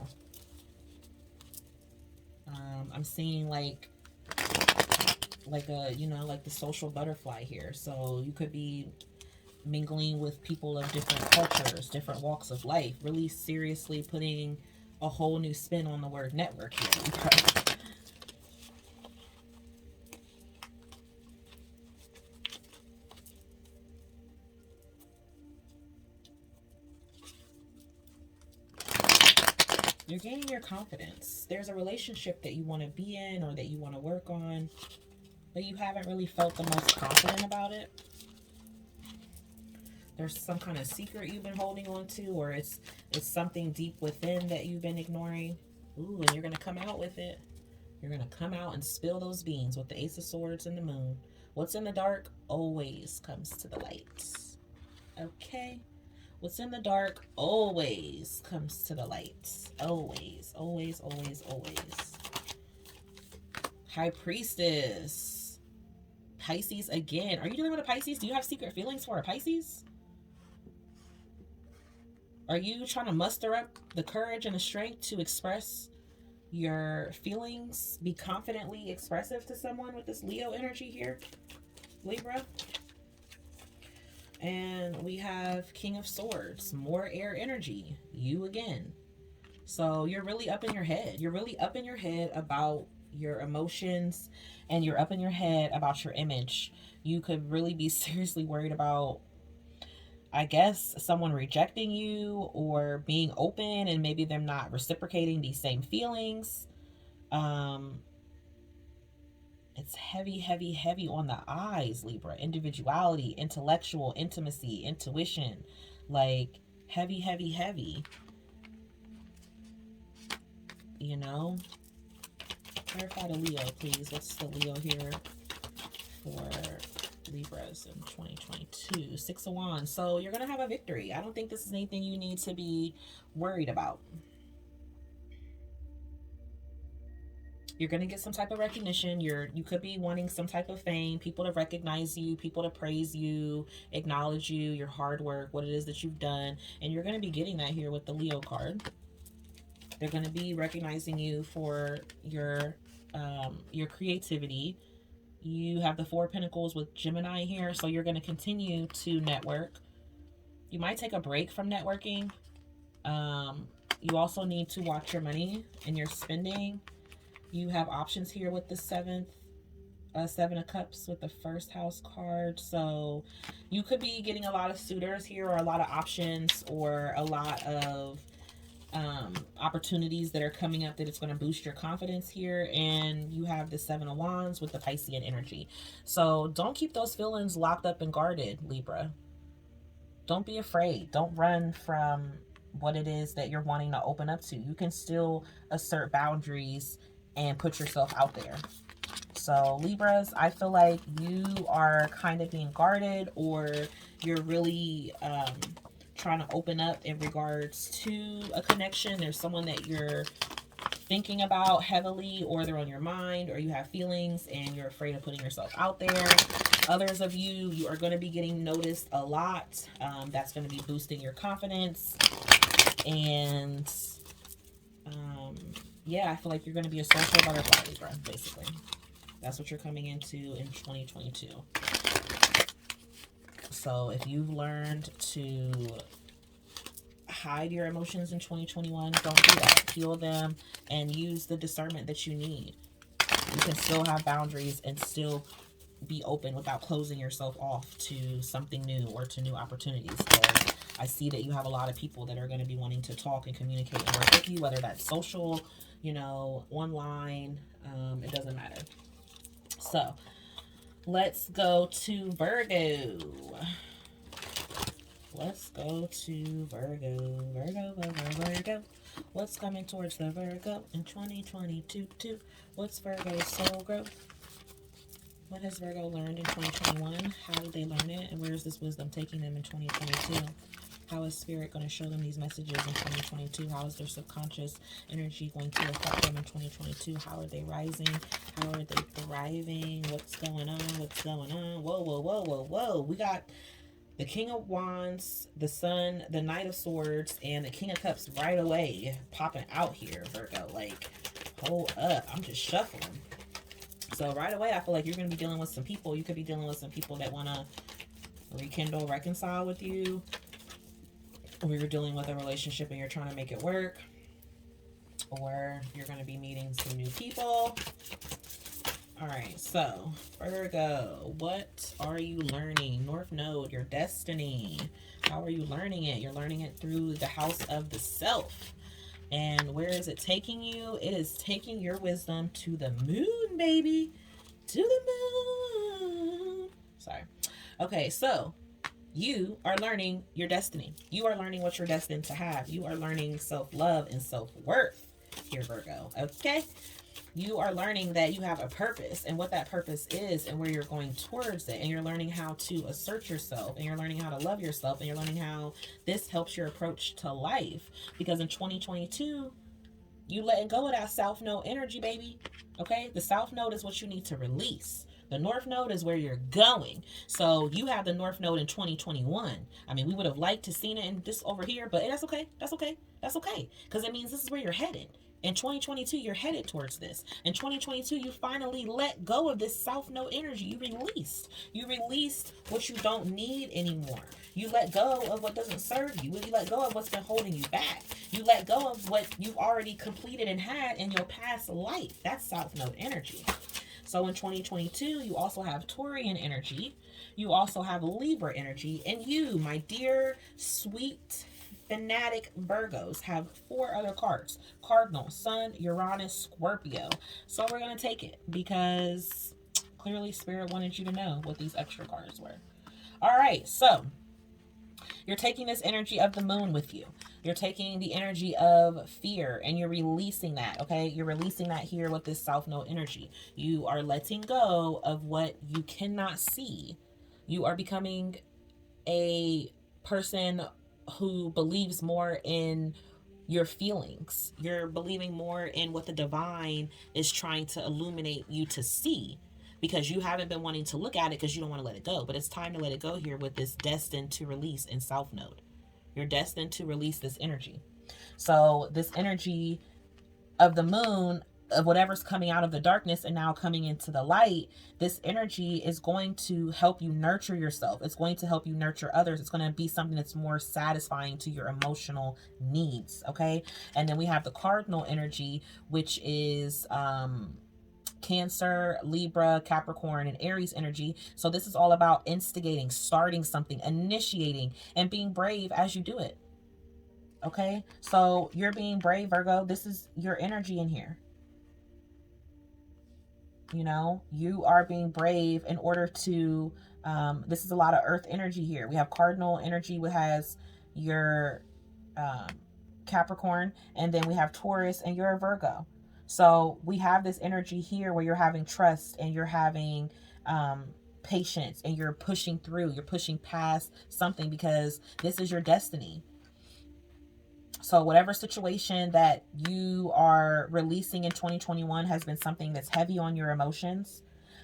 [SPEAKER 1] I'm seeing like a, you know, like the social butterfly here. So you could be mingling with people of different cultures, different walks of life, really seriously putting a whole new spin on the word network here. You're gaining your confidence. There's a relationship that you want to be in or that you want to work on, but you haven't really felt the most confident about it. There's some kind of secret you've been holding on to, or it's something deep within that you've been ignoring. Ooh, and you're going to come out with it. You're going to come out and spill those beans with the Ace of Swords and the Moon. What's in the dark always comes to the light. Okay? What's in the dark always comes to the light. Always, always, always, always. High Priestess. Pisces again. Are you dealing with a Pisces? Do you have secret feelings for a Pisces? Are you trying to muster up the courage and the strength to express your feelings? Be confidently expressive to someone with this Leo energy here, Libra? And we have King of Swords, more air energy, you again. So you're really up in your head. You're really up in your head about your emotions, and you're up in your head about your image. You could really be seriously worried about, I guess, someone rejecting you or being open and maybe them not reciprocating these same feelings. It's heavy, heavy, heavy on the eyes, Libra. Individuality, intellectual, intimacy, intuition. Like, heavy, heavy, heavy. You know? Clarify the Leo, please. What's the Leo here for Libras in 2022? Six of Wands. So you're going to have a victory. I don't think this is anything you need to be worried about. You're going to get some type of recognition. You could be wanting some type of fame, people to recognize you, people to praise you, acknowledge you, your hard work, what it is that you've done. And you're going to be getting that here with the Leo card. They're going to be recognizing you for your creativity. You have the Four of Pentacles with Gemini here, so you're going to continue to network. You might take a break from networking. You also need to watch your money and your spending. You have options here with the Seven of Cups with the first house card. So you could be getting a lot of suitors here, or a lot of options, or a lot of opportunities that are coming up that it's going to boost your confidence here. And you have the Seven of Wands with the Piscean energy. So don't keep those feelings locked up and guarded, Libra. Don't be afraid. Don't run from what it is that you're wanting to open up to. You can still assert boundaries and put yourself out there. So Libras, I feel like you are kind of being guarded, or you're really trying to open up in regards to a connection. There's someone that you're thinking about heavily, or they're on your mind, or you have feelings and you're afraid of putting yourself out there. Others of you, you are going to be getting noticed a lot. That's going to be boosting your confidence. And yeah, I feel like you're going to be a social butterfly, Libra, basically. That's what you're coming into in 2022. So if you've learned to hide your emotions in 2021, don't do that. Feel them and use the discernment that you need. You can still have boundaries and still be open without closing yourself off to something new or to new opportunities. Because I see that you have a lot of people that are going to be wanting to talk and communicate and work with you, whether that's social, you know, online, it doesn't matter. So let's go to Virgo. Let's go to Virgo. Virgo. What's coming towards the Virgo in 2022? What's Virgo's soul growth? What has Virgo learned in 2021? How did they learn it? And where is this wisdom taking them in 2022? How is Spirit going to show them these messages in 2022? How is their subconscious energy going to affect them in 2022? How are they rising? How are they thriving? What's going on? What's going on? Whoa. We got the King of Wands, the Sun, the Knight of Swords, and the King of Cups right away popping out here, Virgo. Like, hold up. I'm just shuffling. So right away, I feel like you're going to be dealing with some people. You could be dealing with some people that want to rekindle, reconcile with you. Or you're dealing with a relationship and you're trying to make it work. Or you're going to be meeting some new people. All right, so Virgo, what are you learning? North Node, your destiny. How are you learning it? You're learning it through the house of the self. And where is it taking you? It is taking your wisdom to the moon, baby. To the moon. Sorry. Okay, so you are learning your destiny. You are learning what you're destined to have. You are learning self-love and self-worth here, Virgo. Okay? You are learning that you have a purpose and what that purpose is and where you're going towards it. And you're learning how to assert yourself, and you're learning how to love yourself, and you're learning how this helps your approach to life. Because in 2022, you letting go of that South Node energy, baby. Okay? The South Node is what you need to release. The North Node is where you're going. So you have the North Node in 2021. I mean, we would have liked to seen it in this over here, but that's okay. That's okay. That's okay. Because it means this is where you're headed. In 2022, you're headed towards this. In 2022, you finally let go of this South Node energy. You released what you don't need anymore. You let go of what doesn't serve you. You let go of what's been holding you back. You let go of what you've already completed and had in your past life. That's South Node energy. So in 2022, you also have Taurian energy. You also have Libra energy. And you, my dear, sweet, fanatic Virgos, have 4 other cards. Cardinal, Sun, Uranus, Scorpio. So we're going to take it because clearly Spirit wanted you to know what these extra cards were. All right, so you're taking this energy of the moon with you. You're taking the energy of fear and you're releasing that, okay? You're releasing that here with this South Node energy. You are letting go of what you cannot see. You are becoming a person who believes more in your feelings. You're believing more in what the divine is trying to illuminate you to see, because you haven't been wanting to look at it because you don't want to let it go. But it's time to let it go here with this destined to release in South Node. You're destined to release this energy. So this energy of the moon, of whatever's coming out of the darkness and now coming into the light, this energy is going to help you nurture yourself. It's going to help you nurture others. It's going to be something that's more satisfying to your emotional needs, okay? And then we have the cardinal energy, which is Cancer, Libra, Capricorn, and Aries energy. So this is all about instigating, starting something, initiating, and being brave as you do it. Okay, so you're being brave, Virgo. This is your energy in here. You know, you are being brave in order to, this is a lot of earth energy here. We have cardinal energy, which has your um, Capricorn, and then we have Taurus, and you're a Virgo. So we have this energy here where you're having trust and you're having patience, and you're pushing through, you're pushing past something because this is your destiny. So whatever situation that you are releasing in 2021 has been something that's heavy on your emotions.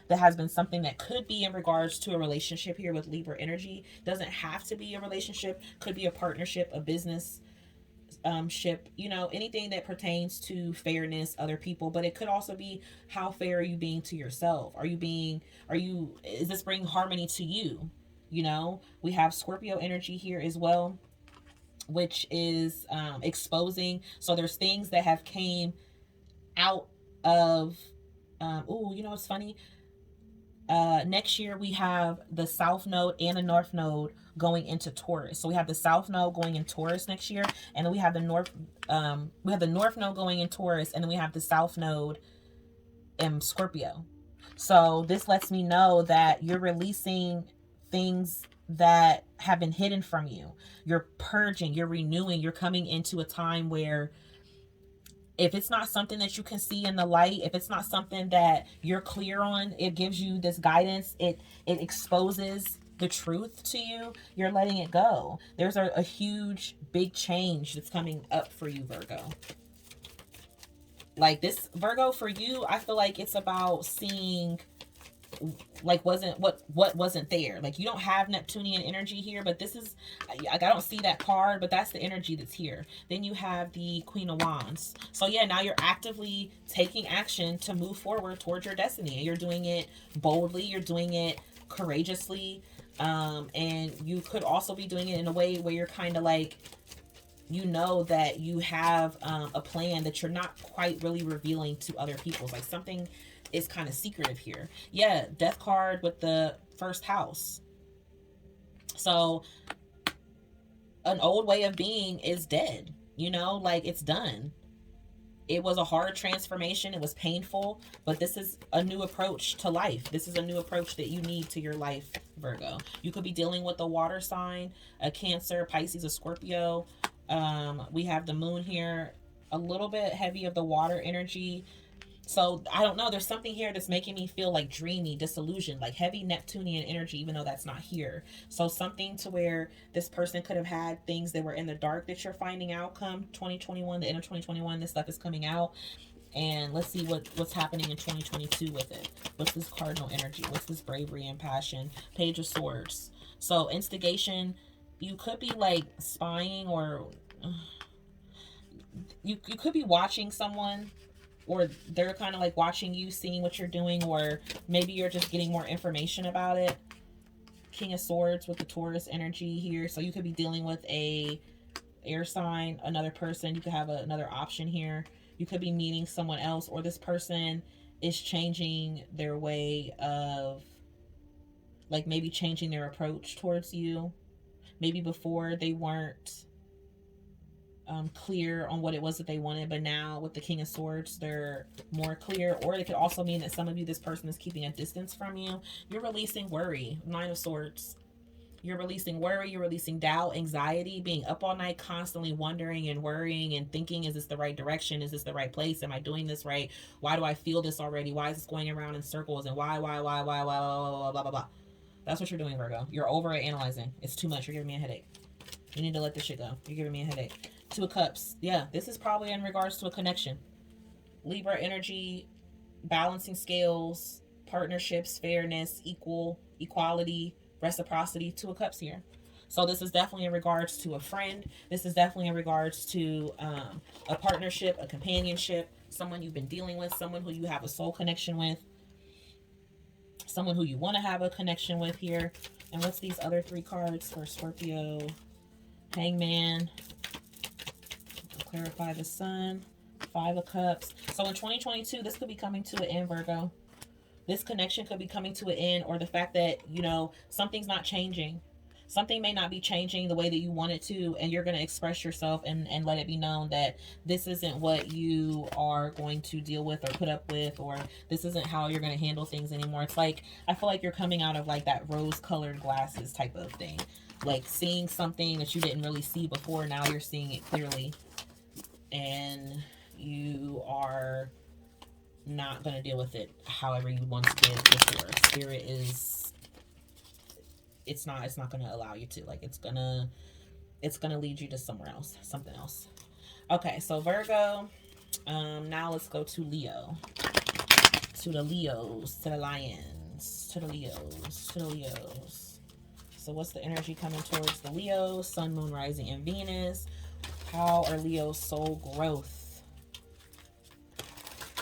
[SPEAKER 1] That has been something that could be in regards to a relationship here with Libra energy. Doesn't have to be a relationship. Could be a partnership, a business ship, you know, anything that pertains to fairness, other people. But it could also be, how fair are you being to yourself? Is this bringing harmony to you? You know, we have Scorpio energy here as well, which is exposing. So there's things that have came out of oh, you know what's funny, next year we have the south node and the north node going into Taurus. So we have the south node going in Taurus next year, and then we have the north node going in Taurus, and then we have the south node in Scorpio. So this lets me know that you're releasing things that have been hidden from you. You're purging, you're renewing, you're coming into a time where if it's not something that you can see in the light, if it's not something that you're clear on, it gives you this guidance, it exposes the truth to you, you're letting it go. There's a huge big change that's coming up for you, Virgo. Like this, Virgo, for you, I feel like it's about seeing like what wasn't there. Like you don't have Neptunian energy here, but this is, I don't see that card, but that's the energy that's here. Then you have the Queen of Wands. So yeah, now you're actively taking action to move forward towards your destiny, and you're doing it boldly, you're doing it courageously, and you could also be doing it in a way where you're kind of like, you know that you have a plan that you're not quite really revealing to other people. Like something is kind of secretive here. Yeah, death card with the first house. So an old way of being is dead, you know, like it's done. It was a hard transformation, it was painful, but this is a new approach to life. This is a new approach that you need to your life, Virgo. You could be dealing with a water sign, a Cancer, Pisces, a Scorpio. We have the moon here, a little bit heavy of the water energy. So I don't know, there's something here that's making me feel like dreamy, disillusioned, like heavy Neptunian energy, even though that's not here. So something to where this person could have had things that were in the dark that you're finding out come 2021, the end of 2021, this stuff is coming out. And let's see what's happening in 2022 with it. What's this cardinal energy? What's this bravery and passion? Page of Swords. So instigation, you could be like spying, or you could be watching someone, or they're kind of like watching you, seeing what you're doing, or maybe you're just getting more information about it. King of Swords with the Taurus energy here. So you could be dealing with a air sign, another person. You could have another option here. You could be meeting someone else, or this person is changing their way of, like maybe changing their approach towards you. Maybe before they weren't clear on what it was that they wanted, but now with the King of Swords they're more clear. Or it could also mean that some of you, this person is keeping a distance from you. You're releasing worry. Nine of Swords. You're releasing worry, you're releasing doubt, anxiety, being up all night constantly wondering and worrying and thinking, is this the right direction, is this the right place, am I doing this right, why do I feel this already, why is this going around in circles, and why blah blah blah. That's what you're doing, Virgo. You're over analyzing. It's too much. You're giving me a headache. You need to let this shit go. You're giving me a headache. Two of Cups. Yeah, this is probably in regards to a connection. Libra energy, balancing scales, partnerships, fairness, equality, reciprocity. Two of Cups here. So this is definitely in regards to a friend. This is definitely in regards to a partnership, a companionship, someone you've been dealing with, someone who you have a soul connection with, someone who you want to have a connection with here. And what's these other three cards for Scorpio? Hangman. Clarify the Sun. Five of Cups. So in 2022, this could be coming to an end, Virgo. This connection could be coming to an end, or the fact that, you know, something's not changing. Something may not be changing the way that you want it to, and you're going to express yourself and let it be known that this isn't what you are going to deal with or put up with, or this isn't how you're going to handle things anymore. It's like, I feel like you're coming out of like that rose-colored glasses type of thing. Like seeing something that you didn't really see before, now you're seeing it clearly. And you are not going to deal with it however you once did before. Spirit is, it's not going to allow you to. Like, it's going to lead you to somewhere else, something else. Okay, so Virgo. Now let's go to Leo. To the Leos, to the Lions, to the Leos, to the Leos. So what's the energy coming towards the Leos? Sun, Moon, Rising, and Venus. How are Leo's soul growth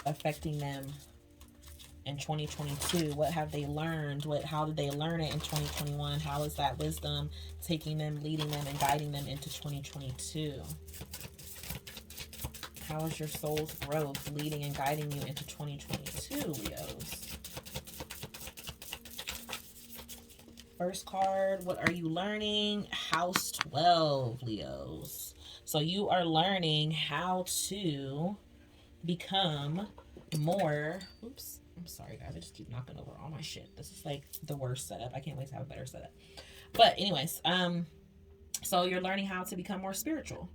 [SPEAKER 1] affecting them in 2022? What have they learned? How did they learn it in 2021? How is that wisdom taking them, leading them, and guiding them into 2022? How is your soul's growth leading and guiding you into 2022, Leos? First card, what are you learning? House 12, Leos. So you are learning how to become more... Oops. I'm sorry, guys. I just keep knocking over all my shit. This is like the worst setup. I can't wait to have a better setup. But anyways, so you're learning how to become more spiritual.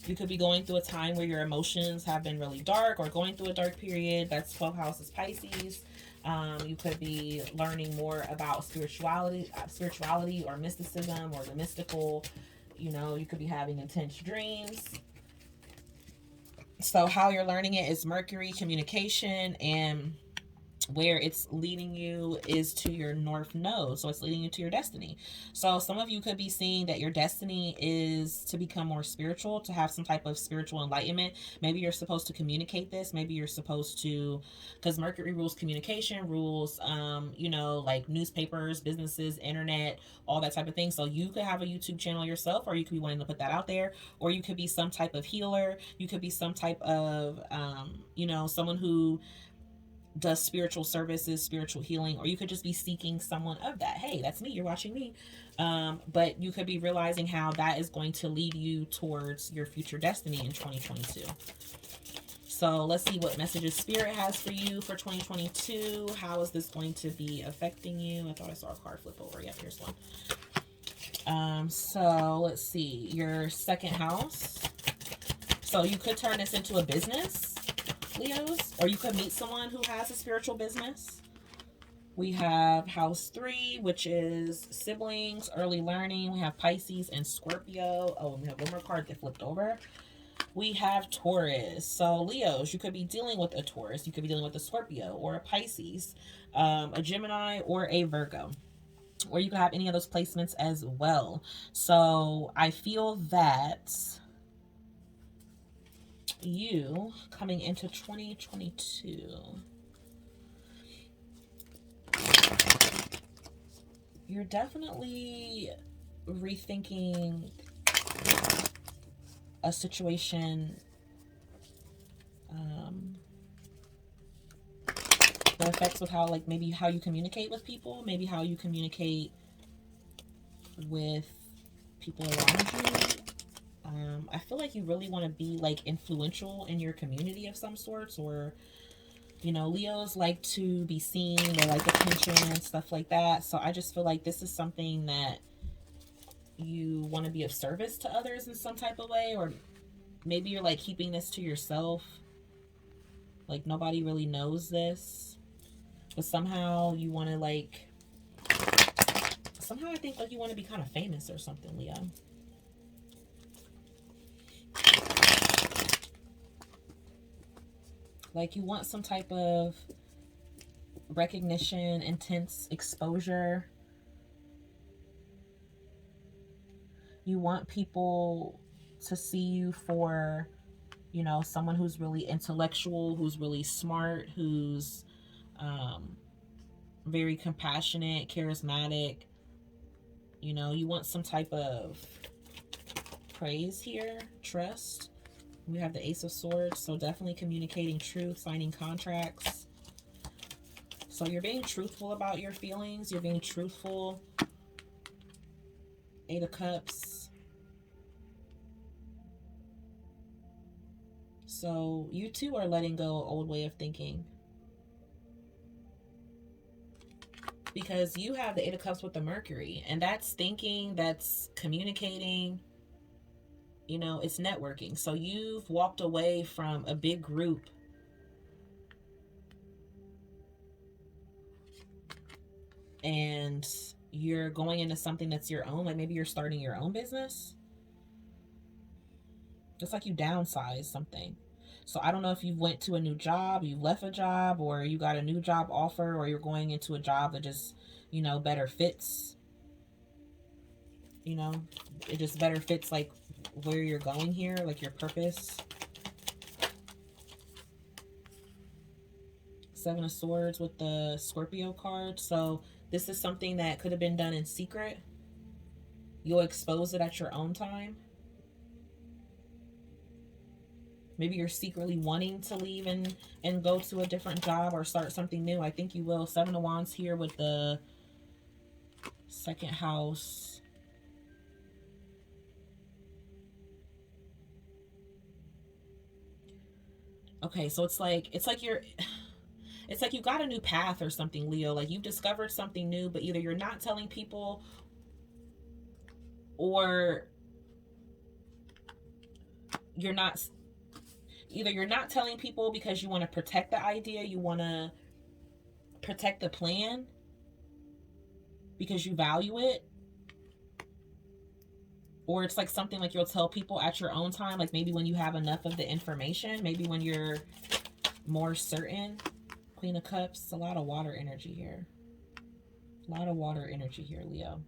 [SPEAKER 1] You could be going through a time where your emotions have been really dark, or going through a dark period. That's 12 houses Pisces. You could be learning more about spirituality or mysticism or the mystical. You know, you could be having intense dreams. So how you're learning it is Mercury, communication, and where it's leading you is to your north node. So it's leading you to your destiny. So some of you could be seeing that your destiny is to become more spiritual, to have some type of spiritual enlightenment. Maybe you're supposed to communicate this. Maybe you're supposed to, because Mercury rules communication, rules, you know, like newspapers, businesses, internet, all that type of thing. So you could have a YouTube channel yourself, or you could be wanting to put that out there, or you could be some type of healer. You could be some type of, you know, someone who does spiritual services, spiritual healing, or you could just be seeking someone of that. Hey, that's me, you're watching me. But you could be realizing how that is going to lead you towards your future destiny in 2022. So let's see what messages Spirit has for you for 2022. How is this going to be affecting you? I thought I saw a card flip over. Yep, here's one. So let's see, your second house. So you could turn this into a business, Leos, or you could meet someone who has a spiritual business. We have house 3, which is siblings, early learning. We have Pisces and Scorpio. Oh, we have one more card that flipped over. We have Taurus. So Leos, you could be dealing with a Taurus. You could be dealing with a Scorpio or a Pisces, a Gemini, or a Virgo. Or you could have any of those placements as well. So I feel that you coming into 2022, you're definitely rethinking a situation that affects with how, like, maybe how you communicate with people, maybe how you communicate with people around you. I feel like you really want to be like influential in your community of some sorts, or, you know, Leos like to be seen, they like attention and stuff like that. So I just feel like this is something that you want to be of service to others in some type of way, or maybe you're like keeping this to yourself, like nobody really knows this, but somehow you want to like, somehow I think like you want to be kind of famous or something, Leo. Like you want some type of recognition, intense exposure. You want people to see you for, you know, someone who's really intellectual, who's really smart, who's very compassionate, charismatic. You know, you want some type of praise here, trust. We have the Ace of Swords, so definitely communicating truth, signing contracts. So you're being truthful about your feelings. You're being truthful Eight of Cups. So you too are letting go of old way of thinking. Because you have the Eight of Cups with the Mercury. And that's thinking, that's communicating. You know, it's networking. So you've walked away from a big group. And you're going into something that's your own. Like maybe you're starting your own business. Just like you downsize something. So I don't know if you went to a new job, you left a job, or you got a new job offer, or you're going into a job that just, you know, better fits. You know, it just better fits like where you're going here, like your purpose. Seven of Swords with the Scorpio card. So this is something that could have been done in secret. You'll expose it at your own time. Maybe you're secretly wanting to leave and go to a different job or start something new. I think you will. Seven of Wands here with the second house. Okay, so it's like you got a new path or something, Leo. Like you've discovered something new, but either you're not telling people, or you're not telling people because you want to protect the idea, you want to protect the plan because you value it. Or it's like something like you'll tell people at your own time, like maybe when you have enough of the information, maybe when you're more certain. Queen of Cups, a lot of water energy here. A lot of water energy here, Leo.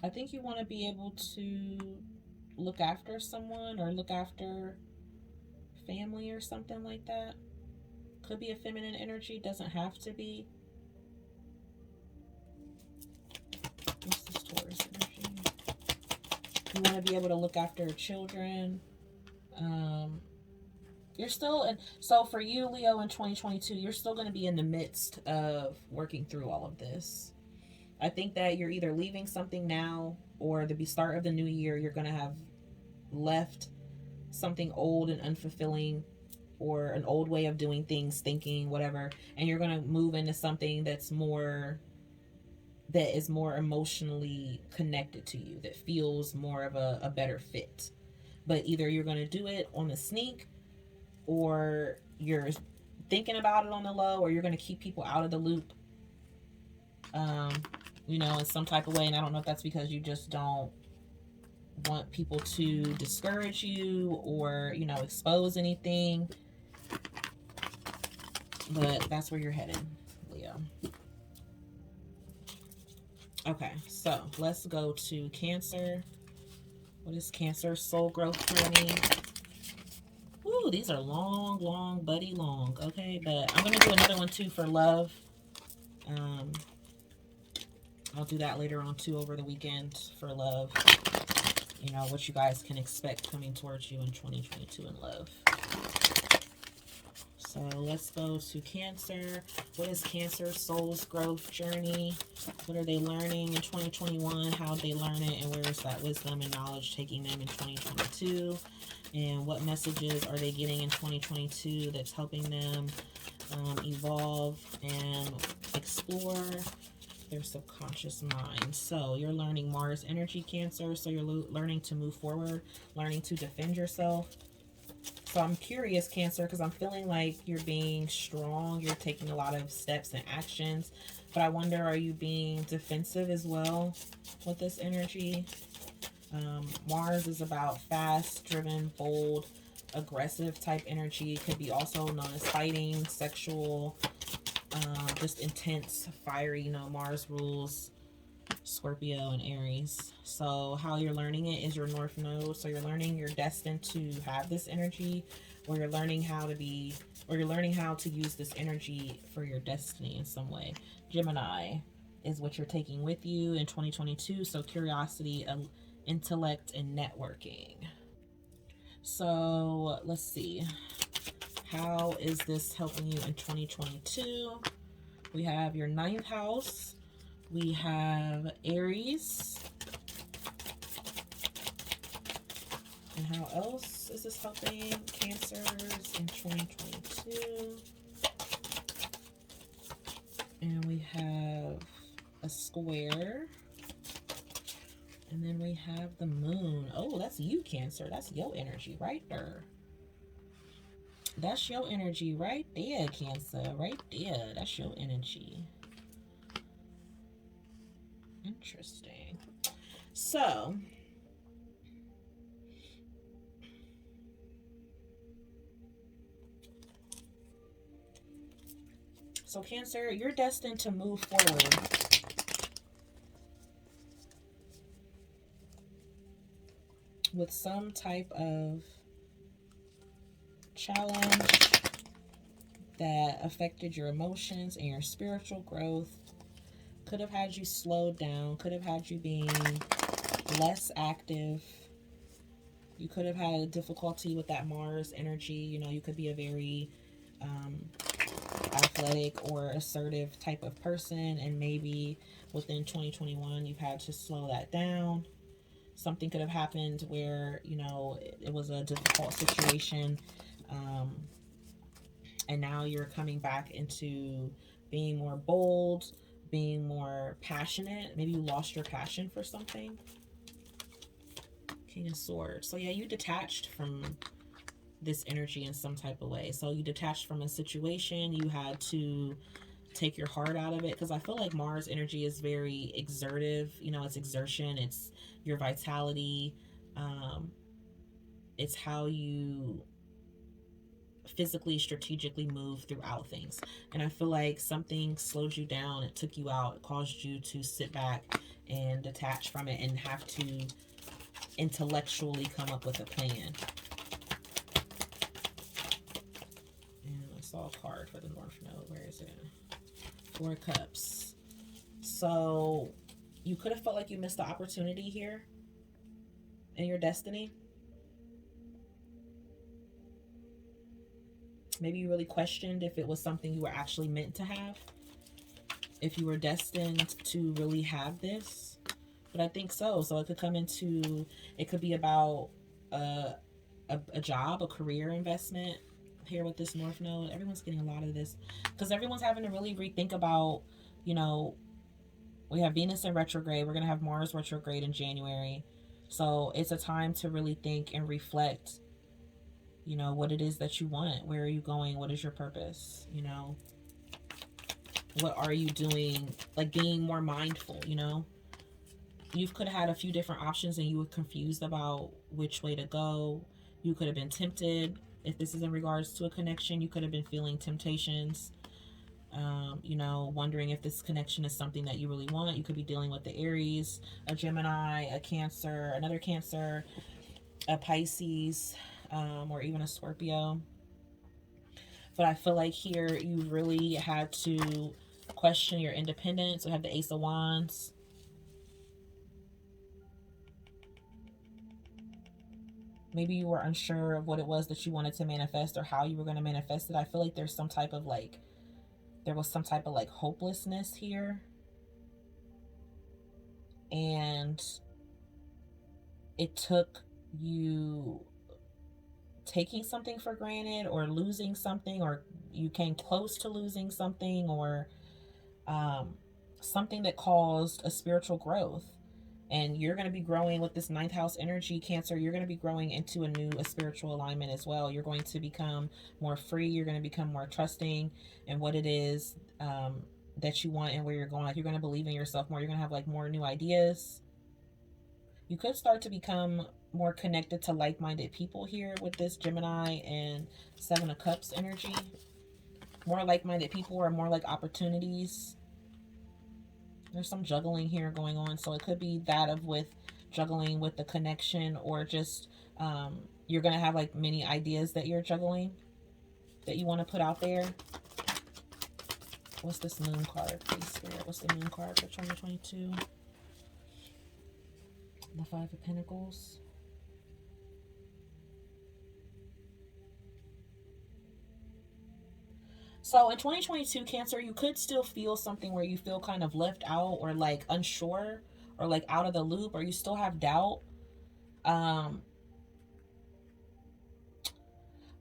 [SPEAKER 1] I think you want to be able to look after someone or look after family or something like that. Could be a feminine energy, doesn't have to be. What's this Taurus energy? You want to be able to look after children. You're still in, so for you, Leo, in 2022, you're still going to be in the midst of working through all of this. I think that you're either leaving something now, or the start of the new year, you're going to have left something old and unfulfilling, or an old way of doing things, thinking, whatever, and you're going to move into something that is more emotionally connected to you, that feels more of a better fit. But either you're going to do it on the sneak, or you're thinking about it on the low, or you're going to keep people out of the loop, you know, in some type of way. And I don't know if that's because you just don't want people to discourage you or, you know, expose anything. But that's where you're headed, Leo. Okay, so let's go to Cancer. What is Cancer? Soul growth journey. Ooh, these are long, buddy, long. Okay, but I'm going to do another one too for love. I'll do that later on too over the weekend for love. You know, what you guys can expect coming towards you in 2022 in love. So let's go to Cancer. What is Cancer soul's growth journey? What are they learning in 2021? How did they learn it? And where is that wisdom and knowledge taking them in 2022? And what messages are they getting in 2022 that's helping them evolve and explore their subconscious mind? So you're learning Mars energy, Cancer. So you're learning to move forward, learning to defend yourself. So I'm curious, Cancer, because I'm feeling like you're being strong. You're taking a lot of steps and actions. But I wonder, are you being defensive as well with this energy? Mars is about fast, driven, bold, aggressive type energy. Could be also known as fighting, sexual, just intense, fiery. You know, Mars rules Scorpio and Aries. So how you're learning it is your North Node. So you're learning you're destined to have this energy, or you're learning how to be, or you're learning how to use this energy for your destiny in some way. Gemini. is what you're taking with you in 2022. So curiosity, intellect, and networking. So let's see. How is this helping you in 2022? We have your 9th house. We have Aries. And how else is this helping Cancers in 2022? And we have a square. And then we have the moon. Oh, that's you, Cancer. That's your energy right there. That's your energy right there, Cancer. Right there. That's your energy. Interesting. So, Cancer, you're destined to move forward. With some type of challenge that affected your emotions and your spiritual growth. Could have had you slowed down, could have had you being less active. You could have had a difficulty with that Mars energy. You know, you could be a very athletic or assertive type of person, and maybe within 2021 you've had to slow that down. Something could have happened where, you know, it was a difficult situation, and now you're coming back into being more bold, being more passionate. Maybe you lost your passion for something. King of Swords. So yeah, you detached from this energy in some type of way. So you detached from a situation. You had to take your heart out of it, because I feel like Mars energy is very exertive. You know, it's exertion, it's your vitality, it's how you physically, strategically move throughout things. And I feel like something slowed you down, it took you out, it caused you to sit back and detach from it and have to intellectually come up with a plan. And I saw a card for the North Node. Where is it? 4 of Cups. So you could have felt like you missed the opportunity here in your destiny. Maybe you really questioned if it was something you were actually meant to have, if you were destined to really have this. But I think so. So it could come into, it could be about a job, a career investment here with this North Node. Everyone's getting a lot of this because everyone's having to really rethink about, you know, we have Venus in retrograde. We're going to have Mars retrograde in January. So it's a time to really think and reflect, you know, what it is that you want. Where are you going? What is your purpose? You know, what are you doing? Like being more mindful, you know. You could have had a few different options and you were confused about which way to go. You could have been tempted. If this is in regards to a connection, you could have been feeling temptations. You know, wondering if this connection is something that you really want. You could be dealing with the Aries, a Gemini, a Cancer, another Cancer, a Pisces, or even a Scorpio. But I feel like here you really had to question your independence. We have the Ace of Wands. Maybe you were unsure of what it was that you wanted to manifest or how you were going to manifest it. I feel like there's some type of like, there was some type of like hopelessness here. And it took you taking something for granted or losing something, or you came close to losing something, or something that caused a spiritual growth. And you're going to be growing with this 9th house energy, Cancer. You're going to be growing into a spiritual alignment as well. You're going to become more free. You're going to become more trusting in what it is that you want and where you're going. Like, you're going to believe in yourself more. You're going to have like more new ideas. You could start to become more connected to like-minded people here with this Gemini and 7 of Cups energy. More like-minded people, or more like opportunities. There's some juggling here going on. So it could be that of with juggling with the connection, or just you're going to have like many ideas that you're juggling that you want to put out there. What's this moon card, please, Spirit? What's the moon card for 2022? The Five of Pentacles. So in 2022, Cancer, you could still feel something where you feel kind of left out or like unsure or like out of the loop, or you still have doubt. But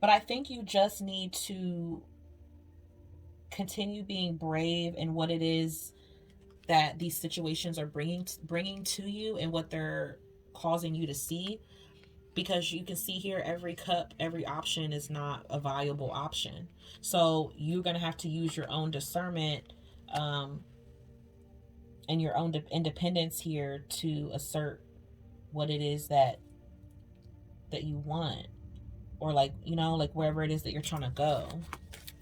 [SPEAKER 1] I think you just need to continue being brave in what it is that these situations are bringing to you and what they're causing you to see. Because you can see here, every cup, every option is not a viable option. So you're going to have to use your own discernment and your own independence here to assert what it is that you want, or like, you know, like wherever it is that you're trying to go,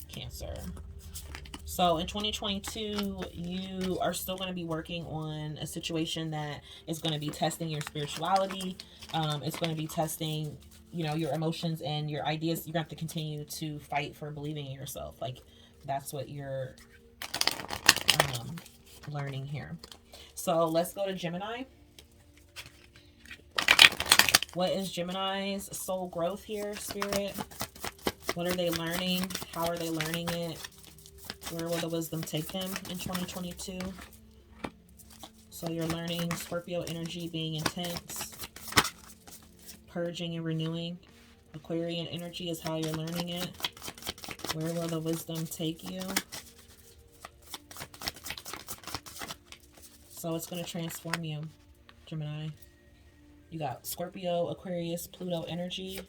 [SPEAKER 1] Cancer. So in 2022, you are still going to be working on a situation that is going to be testing your spirituality. It's going to be testing, you know, your emotions and your ideas. You're going to have to continue to fight for believing in yourself. Like, that's what you're learning here. So let's go to Gemini. What is Gemini's soul growth here, Spirit? What are they learning? How are they learning it? Where will the wisdom take them in 2022? So you're learning Scorpio energy being intense, purging and renewing. Aquarian energy is how you're learning it. Where will the wisdom take you? So it's going to transform you, Gemini. You got Scorpio, Aquarius, Pluto energy.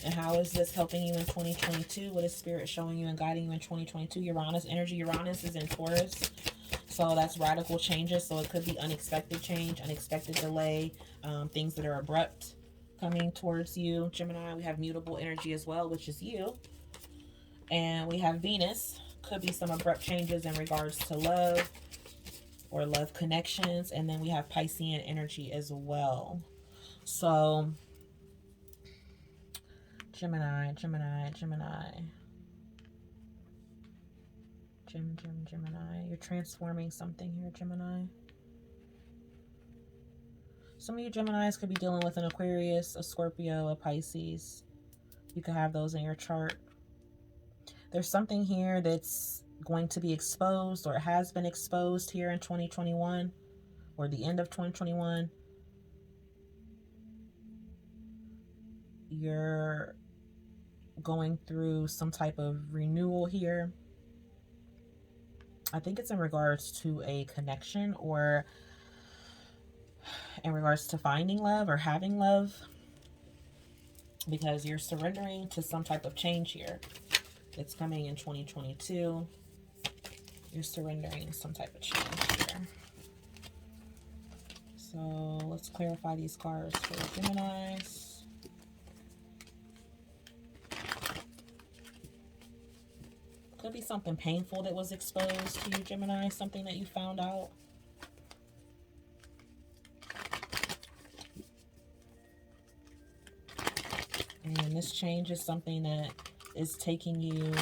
[SPEAKER 1] And how is this helping you in 2022? What is Spirit showing you and guiding you in 2022? Uranus energy. Uranus is in Taurus. So that's radical changes. So it could be unexpected change, unexpected delay, things that are abrupt coming towards you, Gemini. We have mutable energy as well, which is you. And we have Venus. Could be some abrupt changes in regards to love or love connections. And then we have Piscean energy as well. So Gemini. Gemini. You're transforming something here, Gemini. Some of you Geminis could be dealing with an Aquarius, a Scorpio, a Pisces. You could have those in your chart. There's something here that's going to be exposed, or has been exposed here in 2021, or the end of 2021. You're going through some type of renewal here. I think it's in regards to a connection, or in regards to finding love or having love, because you're surrendering to some type of change here. It's coming in 2022. You're surrendering some type of change here. So let's clarify these cards for the Geminis. Could be something painful that was exposed to you, Gemini. Something that you found out. And this change is something that is taking you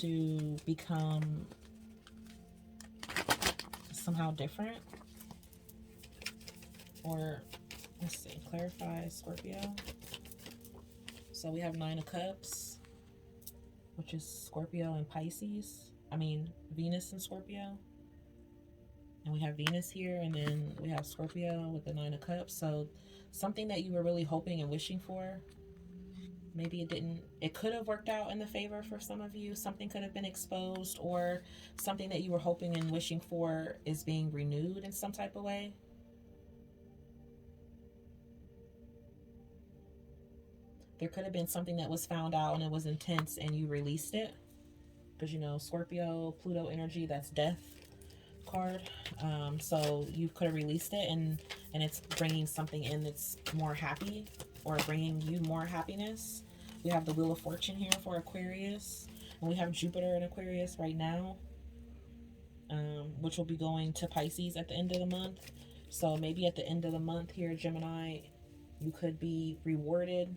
[SPEAKER 1] to become somehow different. Or, let's see, clarify Scorpio. So we have Nine of Cups, which is Scorpio and Pisces. I mean, Venus and Scorpio. And we have Venus here, and then we have Scorpio with the Nine of Cups. So something that you were really hoping and wishing for, maybe it didn't. It could have worked out in the favor for some of you. Something could have been exposed, or something that you were hoping and wishing for is being renewed in some type of way. There could have been something that was found out and it was intense and you released it. Because, you know, Scorpio, Pluto energy, that's death card. So you could have released it, and it's bringing something in that's more happy, or bringing you more happiness. We have the Wheel of Fortune here for Aquarius. And we have Jupiter in Aquarius right now, which will be going to Pisces at the end of the month. So maybe at the end of the month here, Gemini, you could be rewarded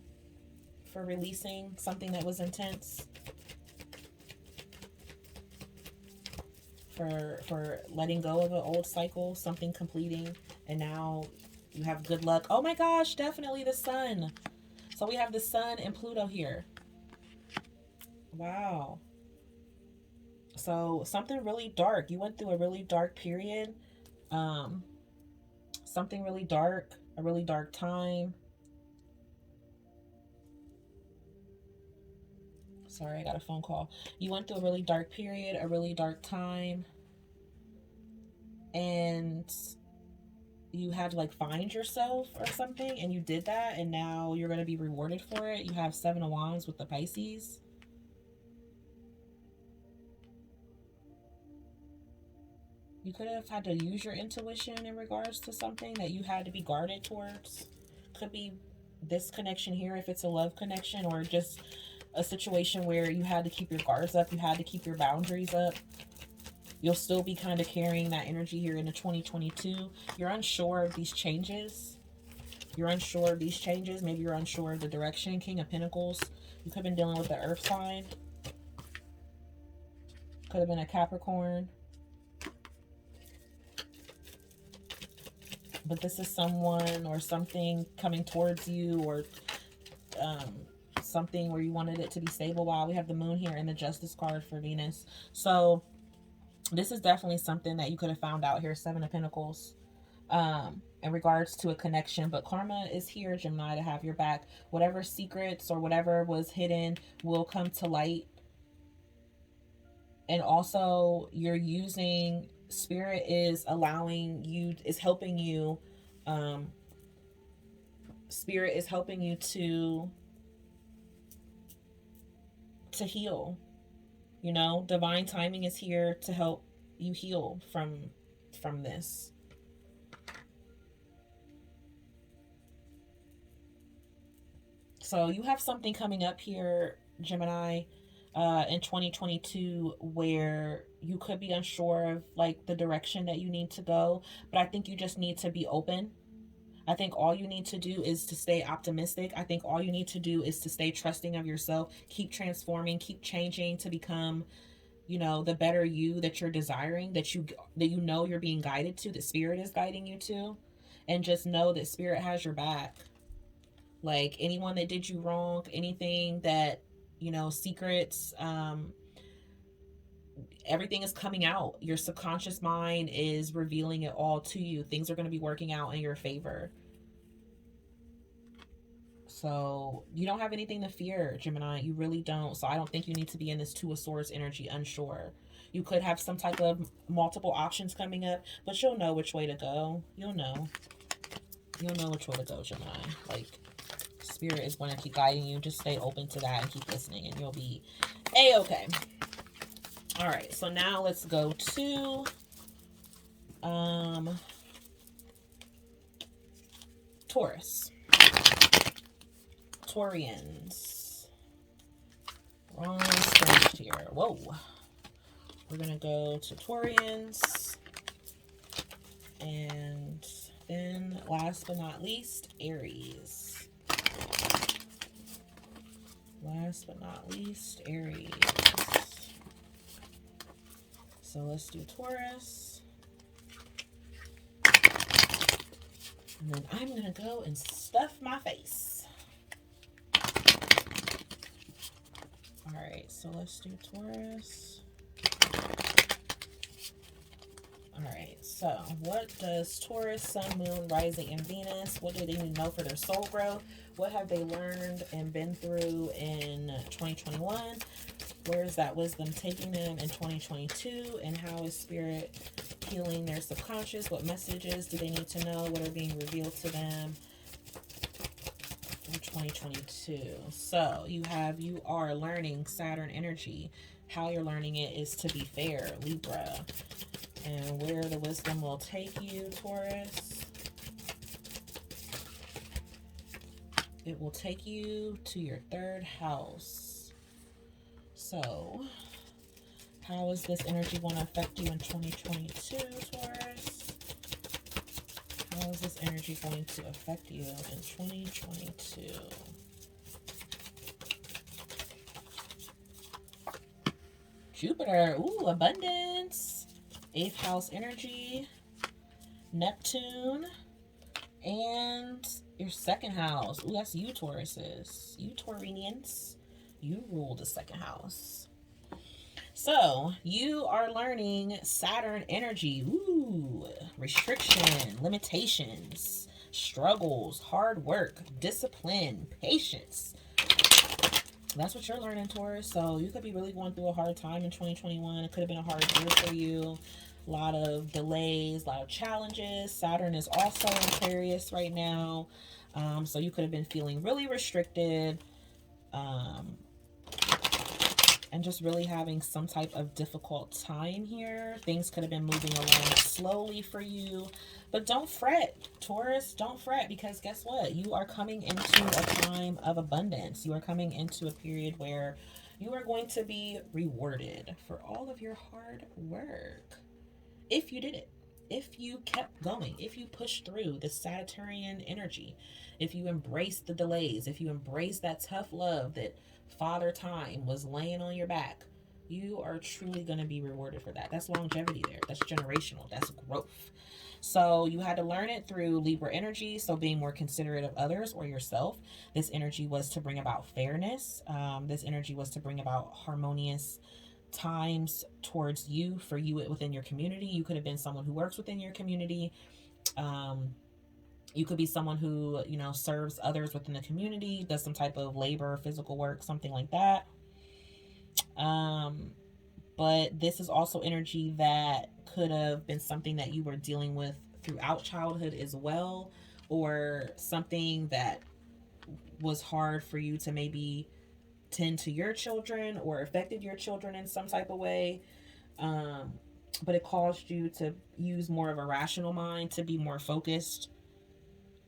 [SPEAKER 1] for releasing something that was intense. for letting go of an old cycle, something completing, and now you have good luck. Oh my gosh, definitely the sun. So we have the sun and Pluto here. Wow. So something really dark. You went through a really dark period. Um, Something really dark, a really dark time. Sorry, I got a phone call. You went through a really dark period, a really dark time, and you had to like find yourself or something, and you did that, and now you're going to be rewarded for it. You have Seven of Wands with the Pisces. You could have had to use your intuition in regards to something that you had to be guarded towards. Could be this connection here if it's a love connection, or just a situation where you had to keep your guards up, you had to keep your boundaries up. You'll still be kind of carrying that energy here into 2022. You're unsure of these changes. You're unsure of these changes. Maybe you're unsure of the direction. King of Pentacles. You could have been dealing with the earth sign. Could have been a Capricorn. But this is someone or something coming towards you, or something where you wanted it to be stable. Wow, we have the moon here and the Justice card for Venus. So this is definitely something that you could have found out here. Seven of Pentacles. In regards to a connection, but karma is here, Gemini, to have your back. Whatever secrets or whatever was hidden will come to light. And also you're using, spirit is allowing you, is helping you, spirit is helping you to heal. You know, divine timing is here to help you heal from this. So you have something coming up here, Gemini, in 2022, where you could be unsure of like the direction that you need to go, but I think you just need to be open. I think all you need to do is to stay optimistic. I think all you need to do is to stay trusting of yourself, keep transforming, keep changing to become, you know, the better you that you're desiring, that you know you're being guided to, that spirit is guiding you to. And just know that spirit has your back. Like anyone that did you wrong, anything that, you know, secrets, everything is coming out. Your subconscious mind is revealing it all to you. Things are going to be working out in your favor. So you don't have anything to fear, Gemini. You really don't. So I don't think you need to be in this Two of Swords energy unsure. You could have some type of multiple options coming up, but you'll know which way to go. You'll know which way to go, Gemini. Like, spirit is going to keep guiding you. Just stay open to that and keep listening, and you'll be a-okay. All right, so now let's go to Taurus. Taurians. Wrong script here. Whoa. We're going to go to Taurians. And then last but not least, Aries. Last but not least, Aries. So let's do Taurus. And then I'm going to go and stuff my face. All right, so let's do Taurus. All right, so what does Taurus, Sun, Moon, Rising, and Venus, what do they need to know for their soul growth? What have they learned and been through in 2021? Where is that wisdom taking them in 2022? And how is spirit healing their subconscious? What messages do they need to know? What are being revealed to them in 2022? So you are learning Saturn energy. How you're learning it is to be fair, Libra. And where the wisdom will take you, Taurus. It will take you to your third house. So, how is this energy going to affect you in 2022, Taurus? How is this energy going to affect you in 2022? Jupiter. Ooh, abundance. 8th house energy, Neptune, and your 2nd house. Ooh, that's you, Tauruses. You Taurinians. You rule the 2nd house. So, you are learning Saturn energy. Ooh, restriction, limitations, struggles, hard work, discipline, patience. That's what you're learning, Taurus. So, you could be really going through a hard time in 2021. It could have been a hard year for you. A lot of delays, a lot of challenges. Saturn is also in Aquarius right now. So, you could have been feeling really restricted. And just really having some type of difficult time here. Things could have been moving along slowly for you. But don't fret, Taurus. Don't fret, because guess what? You are coming into a time of abundance. You are coming into a period where you are going to be rewarded for all of your hard work. If you did it. If you kept going. If you pushed through the Sagittarian energy. If you embraced the delays. If you embraced that tough love that Father Time was laying on your back, you are truly going to be rewarded for that. That's longevity there. That's generational. That's growth. So you had to learn it through Libra energy. So being more considerate of others or yourself. This energy was to bring about fairness. This energy was to bring about harmonious times towards you, for you within your community. You could have been someone who works within your community. You could be someone who, you know, serves others within the community, does some type of labor, physical work, something like that. But this is also energy that could have been something that you were dealing with throughout childhood as well, or something that was hard for you to maybe tend to your children or affected your children in some type of way. But it caused you to use more of a rational mind, to be more focused.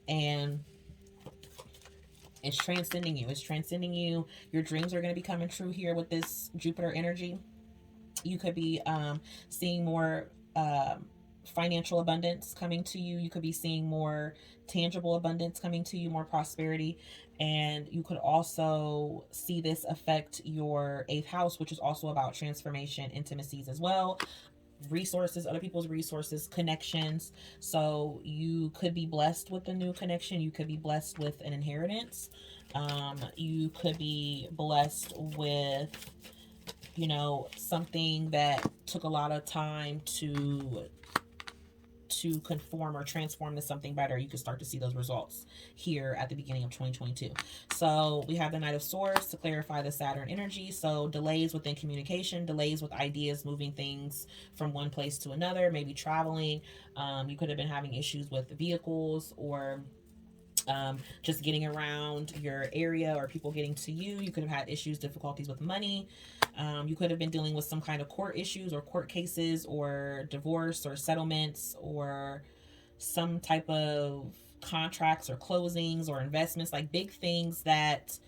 [SPEAKER 1] And it's transcending you. It's transcending you. Your dreams are going to be coming true here with this Jupiter energy. You could be seeing more financial abundance coming to you. You could be seeing more tangible abundance coming to you, more prosperity. And you could also see this affect your 8th house, which is also about transformation, intimacies as well. Resources, other people's resources, connections. So you could be blessed with a new connection. You could be blessed with an inheritance. You could be blessed with, you know, something that took a lot of time to conform or transform to something better. You can start to see those results here at the beginning of 2022. So we have the Knight of Swords to clarify the Saturn energy. So delays within communication, delays with ideas, moving things from one place to another, maybe traveling. You could have been having issues with vehicles, or just getting around your area, or people getting to you. You could have had issues, difficulties with money. You could have been dealing with some kind of court issues or court cases, or divorce or settlements, or some type of contracts or closings or investments, like big things that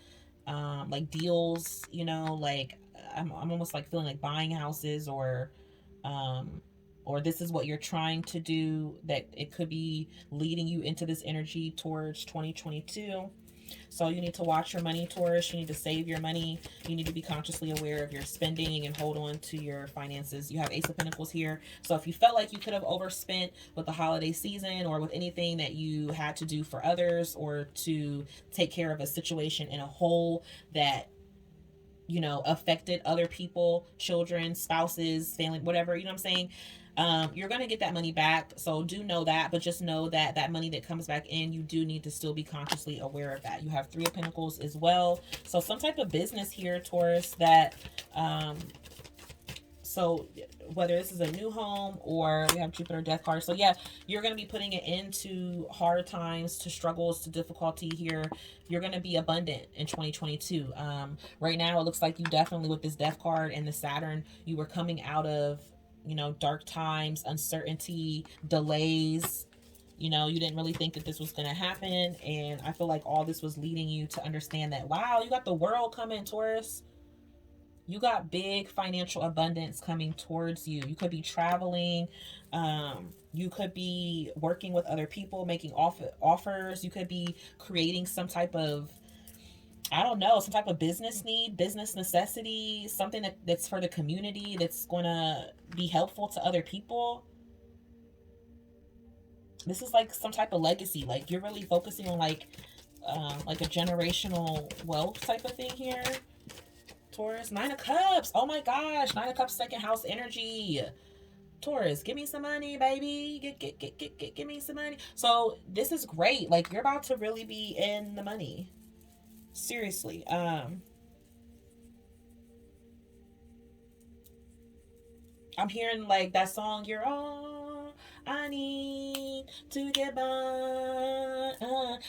[SPEAKER 1] like deals, you know, like I'm almost like feeling like buying houses, or this is what you're trying to do, that it could be leading you into this energy towards 2022. So you need to watch your money, Taurus. You need to save your money. You need to be consciously aware of your spending and hold on to your finances. You have Ace of Pentacles here. So if you felt like you could have overspent with the holiday season, or with anything that you had to do for others, or to take care of a situation in a whole that, you know, affected other people, children, spouses, family, whatever, you know what I'm saying? You're going to get that money back. So do know that, but just know that that money that comes back in, you do need to still be consciously aware of that. You have 3 of Pentacles as well. So some type of business here, Taurus, that, so whether this is a new home, or we have Jupiter Death card. So yeah, you're going to be putting it into hard times, to struggles, to difficulty here. You're going to be abundant in 2022. Right now, it looks like you definitely, with this Death card and the Saturn, you were coming out of, you know, dark times, uncertainty, delays. You know, you didn't really think that this was going to happen. And I feel like all this was leading you to understand that, wow, you got the world coming, Taurus. You got big financial abundance coming towards you. You could be traveling. You could be working with other people, making offers. You could be creating some type of I don't know, some type of business need, business necessity, something that's for the community, that's going to be helpful to other people. This is like some type of legacy. Like you're really focusing on like a generational wealth type of thing here. Taurus, Nine of Cups. Oh my gosh, Nine of Cups, second house energy. Taurus, give me some money, baby. Give me some money. So this is great. Like you're about to really be in the money. Seriously. I'm hearing like that song, You're All I Need to Get By.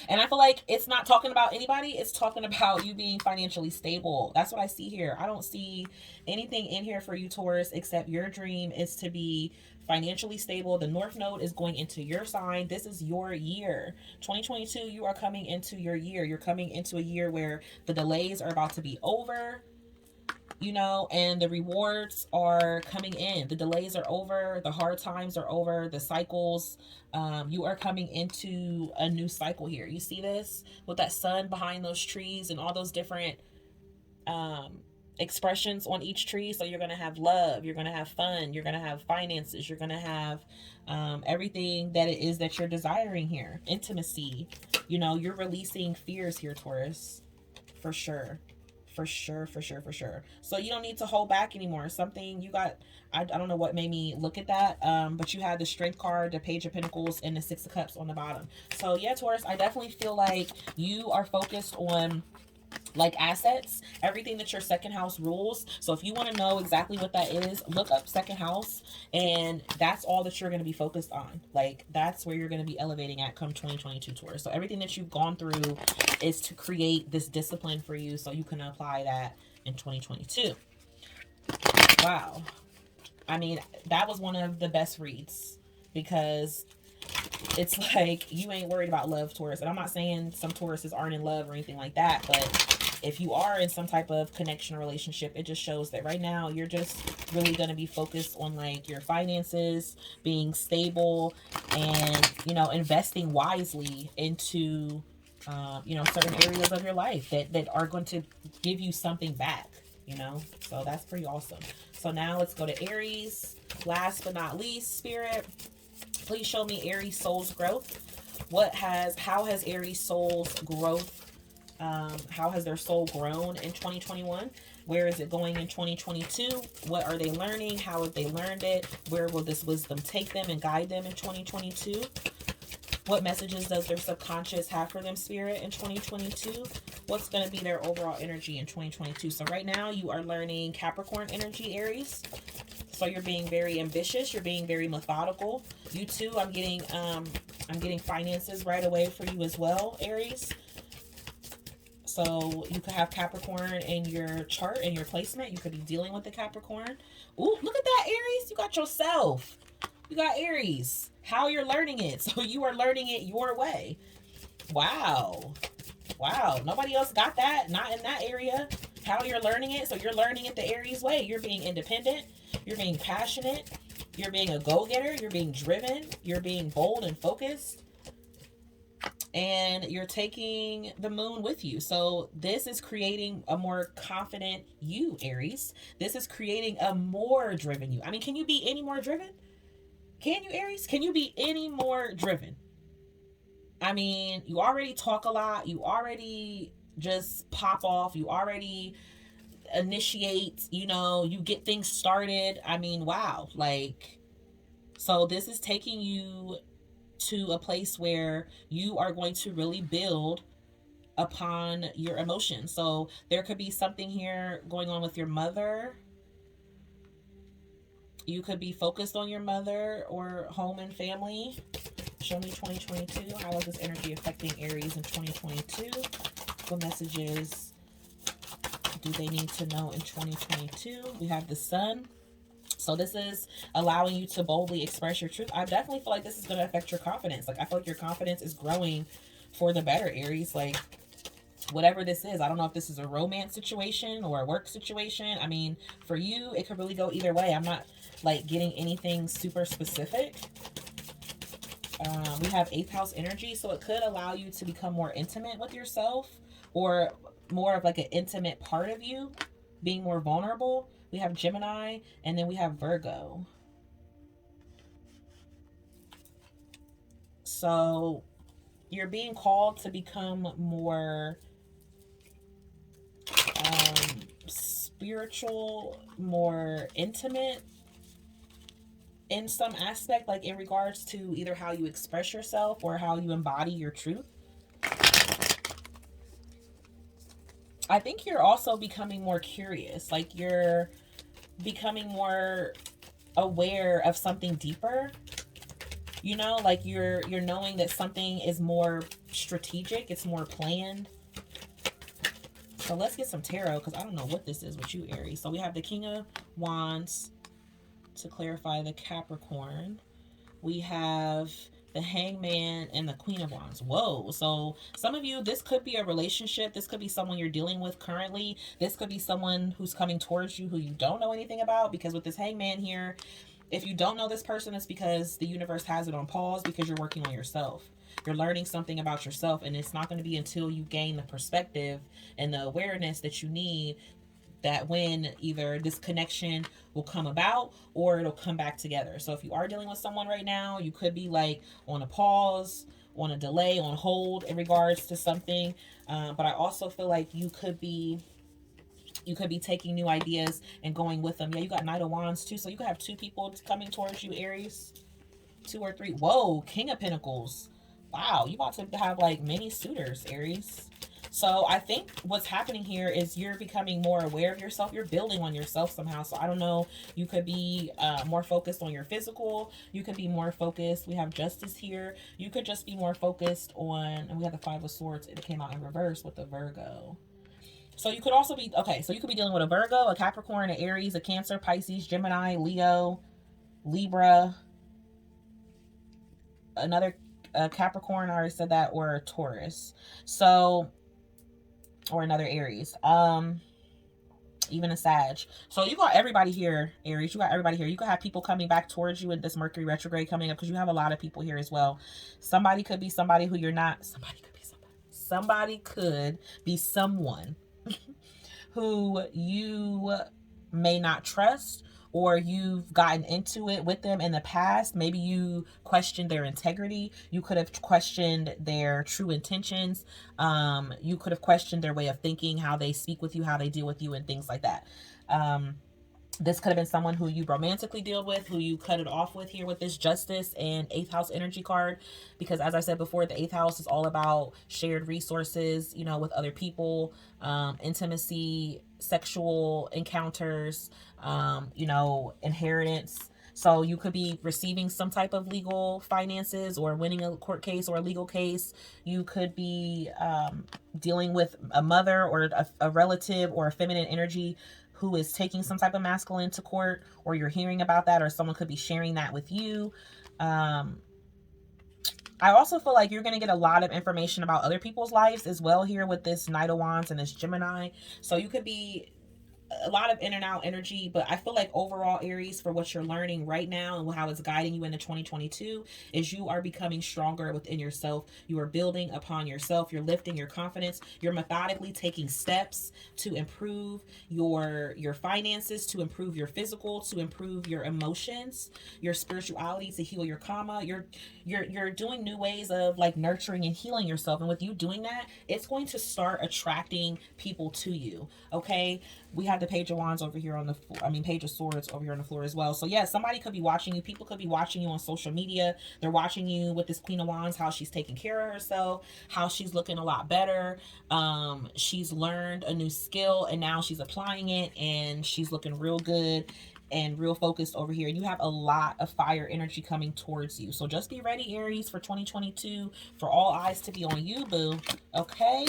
[SPEAKER 1] And I feel like it's not talking about anybody, it's talking about you being financially stable. That's what I see here. I don't see anything in here for you, Taurus, except your dream is to be financially stable. The North Node is going into your sign. This is your year. 2022, you are coming into your year. You're coming into a year where the delays are about to be over, you know, and the rewards are coming in. The delays are over, the hard times are over, the cycles, you are coming into a new cycle here. You see this with that sun behind those trees and all those different expressions on each tree. So you're going to have love, you're going to have fun, you're going to have finances, you're going to have everything that it is that you're desiring here. Intimacy, you know, you're releasing fears here, Taurus, for sure. For sure, for sure, for sure. So you don't need to hold back anymore. Something you got, I don't know what made me look at that, but you had the Strength card, the Page of Pentacles, and the Six of Cups on the bottom. So yeah, Taurus, I definitely feel like you are focused on like assets, everything that your second house rules. So if you want to know exactly what that is, look up second house, and that's all that you're going to be focused on. Like that's where you're going to be elevating at come 2022, Taurus. So everything that you've gone through is to create this discipline for you so you can apply that in 2022. Wow. I mean, that was one of the best reads, because it's like you ain't worried about love, Taurus. And I'm not saying some Tauruses aren't in love or anything like that, but if you are in some type of connection or relationship, it just shows that right now you're just really going to be focused on like your finances, being stable, and, you know, investing wisely into, you know, certain areas of your life that are going to give you something back, you know. So that's pretty awesome. So now let's go to Aries. Last but not least, Spirit, please show me Aries soul's growth. How has Aries soul's growth, how has their soul grown in 2021? Where is it going in 2022? What are they learning? How have they learned it? Where will this wisdom take them and guide them in 2022? What messages does their subconscious have for them, Spirit, in 2022? What's going to be their overall energy in 2022? So right now you are learning Capricorn energy, Aries. So you're being very ambitious. You're being very methodical. You too, I'm getting finances right away for you as well, Aries. So you could have Capricorn in your chart, in your placement. You could be dealing with the Capricorn. Ooh, look at that, Aries. You got yourself. You got Aries. How you're learning it. So you are learning it your way. Wow. Wow. Nobody else got that. Not in that area. How you're learning it. So you're learning it the Aries way. You're being independent. You're being passionate. You're being a go-getter. You're being driven. You're being bold and focused. And you're taking the moon with you. So this is creating a more confident you, Aries. This is creating a more driven you. I mean, can you be any more driven? Can you, Aries? Can you be any more driven? I mean, you already talk a lot. You already just pop off. You already initiate, you know, you get things started. I mean, wow. Like, so this is taking you to a place where you are going to really build upon your emotions. So there could be something here going on with your mother. You could be focused on your mother or home and family. Show me 2022. How is this energy affecting Aries in 2022? What messages do they need to know in 2022? We have the sun. So this is allowing you to boldly express your truth. I definitely feel like this is going to affect your confidence. Like, I feel like your confidence is growing for the better, Aries. Like, whatever this is, I don't know if this is a romance situation or a work situation. I mean, for you, it could really go either way. I'm not, like, getting anything super specific. We have 8th house energy, so it could allow you to become more intimate with yourself, or more of like an intimate part of you, being more vulnerable. We have Gemini, and then we have Virgo. So you're being called to become more spiritual, more intimate in some aspect, like in regards to either how you express yourself or how you embody your truth. I think you're also becoming more curious, like you're becoming more aware of something deeper. You know, like you're knowing that something is more strategic, it's more planned. So let's get some tarot, because I don't know what this is with you, Aries. So we have the King of Wands to clarify the Capricorn. We have the Hangman and the Queen of Wands. Whoa. So some of you, this could be a relationship. This could be someone you're dealing with currently. This could be someone who's coming towards you who you don't know anything about, because with this Hangman here, if you don't know this person, it's because the universe has it on pause, because you're working on yourself. You're learning something about yourself, and it's not going to be until you gain the perspective and the awareness that you need, that when either this connection will come about or it'll come back together. So if you are dealing with someone right now, you could be like on a pause, on a delay, on hold in regards to something. But I also feel like you could be taking new ideas and going with them. Yeah, you got Knight of Wands too. So you could have two people coming towards you, Aries. 2 or 3. Whoa, King of Pentacles. Wow, you about to have like many suitors, Aries. So I think what's happening here is you're becoming more aware of yourself. You're building on yourself somehow. So I don't know. You could be more focused on your physical. You could be more focused. We have Justice here. You could just be more focused on, and we have the 5 of Swords. It came out in reverse with the Virgo. So you could also be, okay, so you could be dealing with a Virgo, a Capricorn, an Aries, a Cancer, Pisces, Gemini, Leo, Libra, another Capricorn, I already said that, or a Taurus. So, or another Aries. Even a Sag. So you got everybody here, Aries. You got everybody here. You could have people coming back towards you in this Mercury retrograde coming up, because you have a lot of people here as well. Somebody could be somebody who you're not. Somebody could be somebody. Somebody could be someone who you may not trust, or you've gotten into it with them in the past. Maybe you questioned their integrity. You could have questioned their true intentions. You could have questioned their way of thinking, how they speak with you, how they deal with you, and things like that. This could have been someone who you romantically deal with, who you cut it off with here with this Justice and 8th house energy card. Because as I said before, the 8th house is all about shared resources, you know, with other people, intimacy, sexual encounters, you know, inheritance. So you could be receiving some type of legal finances, or winning a court case or a legal case. You could be dealing with a mother or a relative or a feminine energy who is taking some type of masculine to court, or you're hearing about that, or someone could be sharing that with you. I also feel like you're going to get a lot of information about other people's lives as well here with this Knight of Wands and this Gemini. So you could be a lot of in and out energy, but I feel like overall, Aries, for what you're learning right now and how it's guiding you into 2022, is you are becoming stronger within yourself. You are building upon yourself. You're lifting your confidence. You're methodically taking steps to improve your finances, to improve your physical, to improve your emotions, your spirituality, to heal your karma. You're doing new ways of like nurturing and healing yourself, and with you doing that, it's going to start attracting people to you. Okay, we have the Page of Wands over here on the floor. I mean, Page of Swords over here on the floor as well. So yeah, somebody could be watching you. People could be watching you on social media. They're watching you with this Queen of Wands, how she's taking care of herself, how she's looking a lot better. She's learned a new skill, and now she's applying it, and she's looking real good and real focused over here. You have a lot of fire energy coming towards you. So just be ready, Aries, for 2022, for all eyes to be on you, boo. Okay?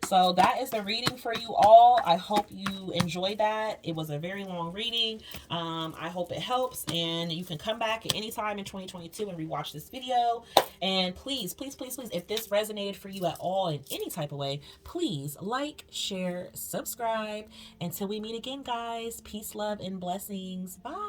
[SPEAKER 1] So that is the reading for you all. I hope you enjoyed that. It was a very long reading. I hope it helps, and you can come back at any time in 2022 and rewatch this video. And please, please, please, please, if this resonated for you at all in any type of way, please like, share, subscribe. Until we meet again, guys, peace, love, and blessings. Bye.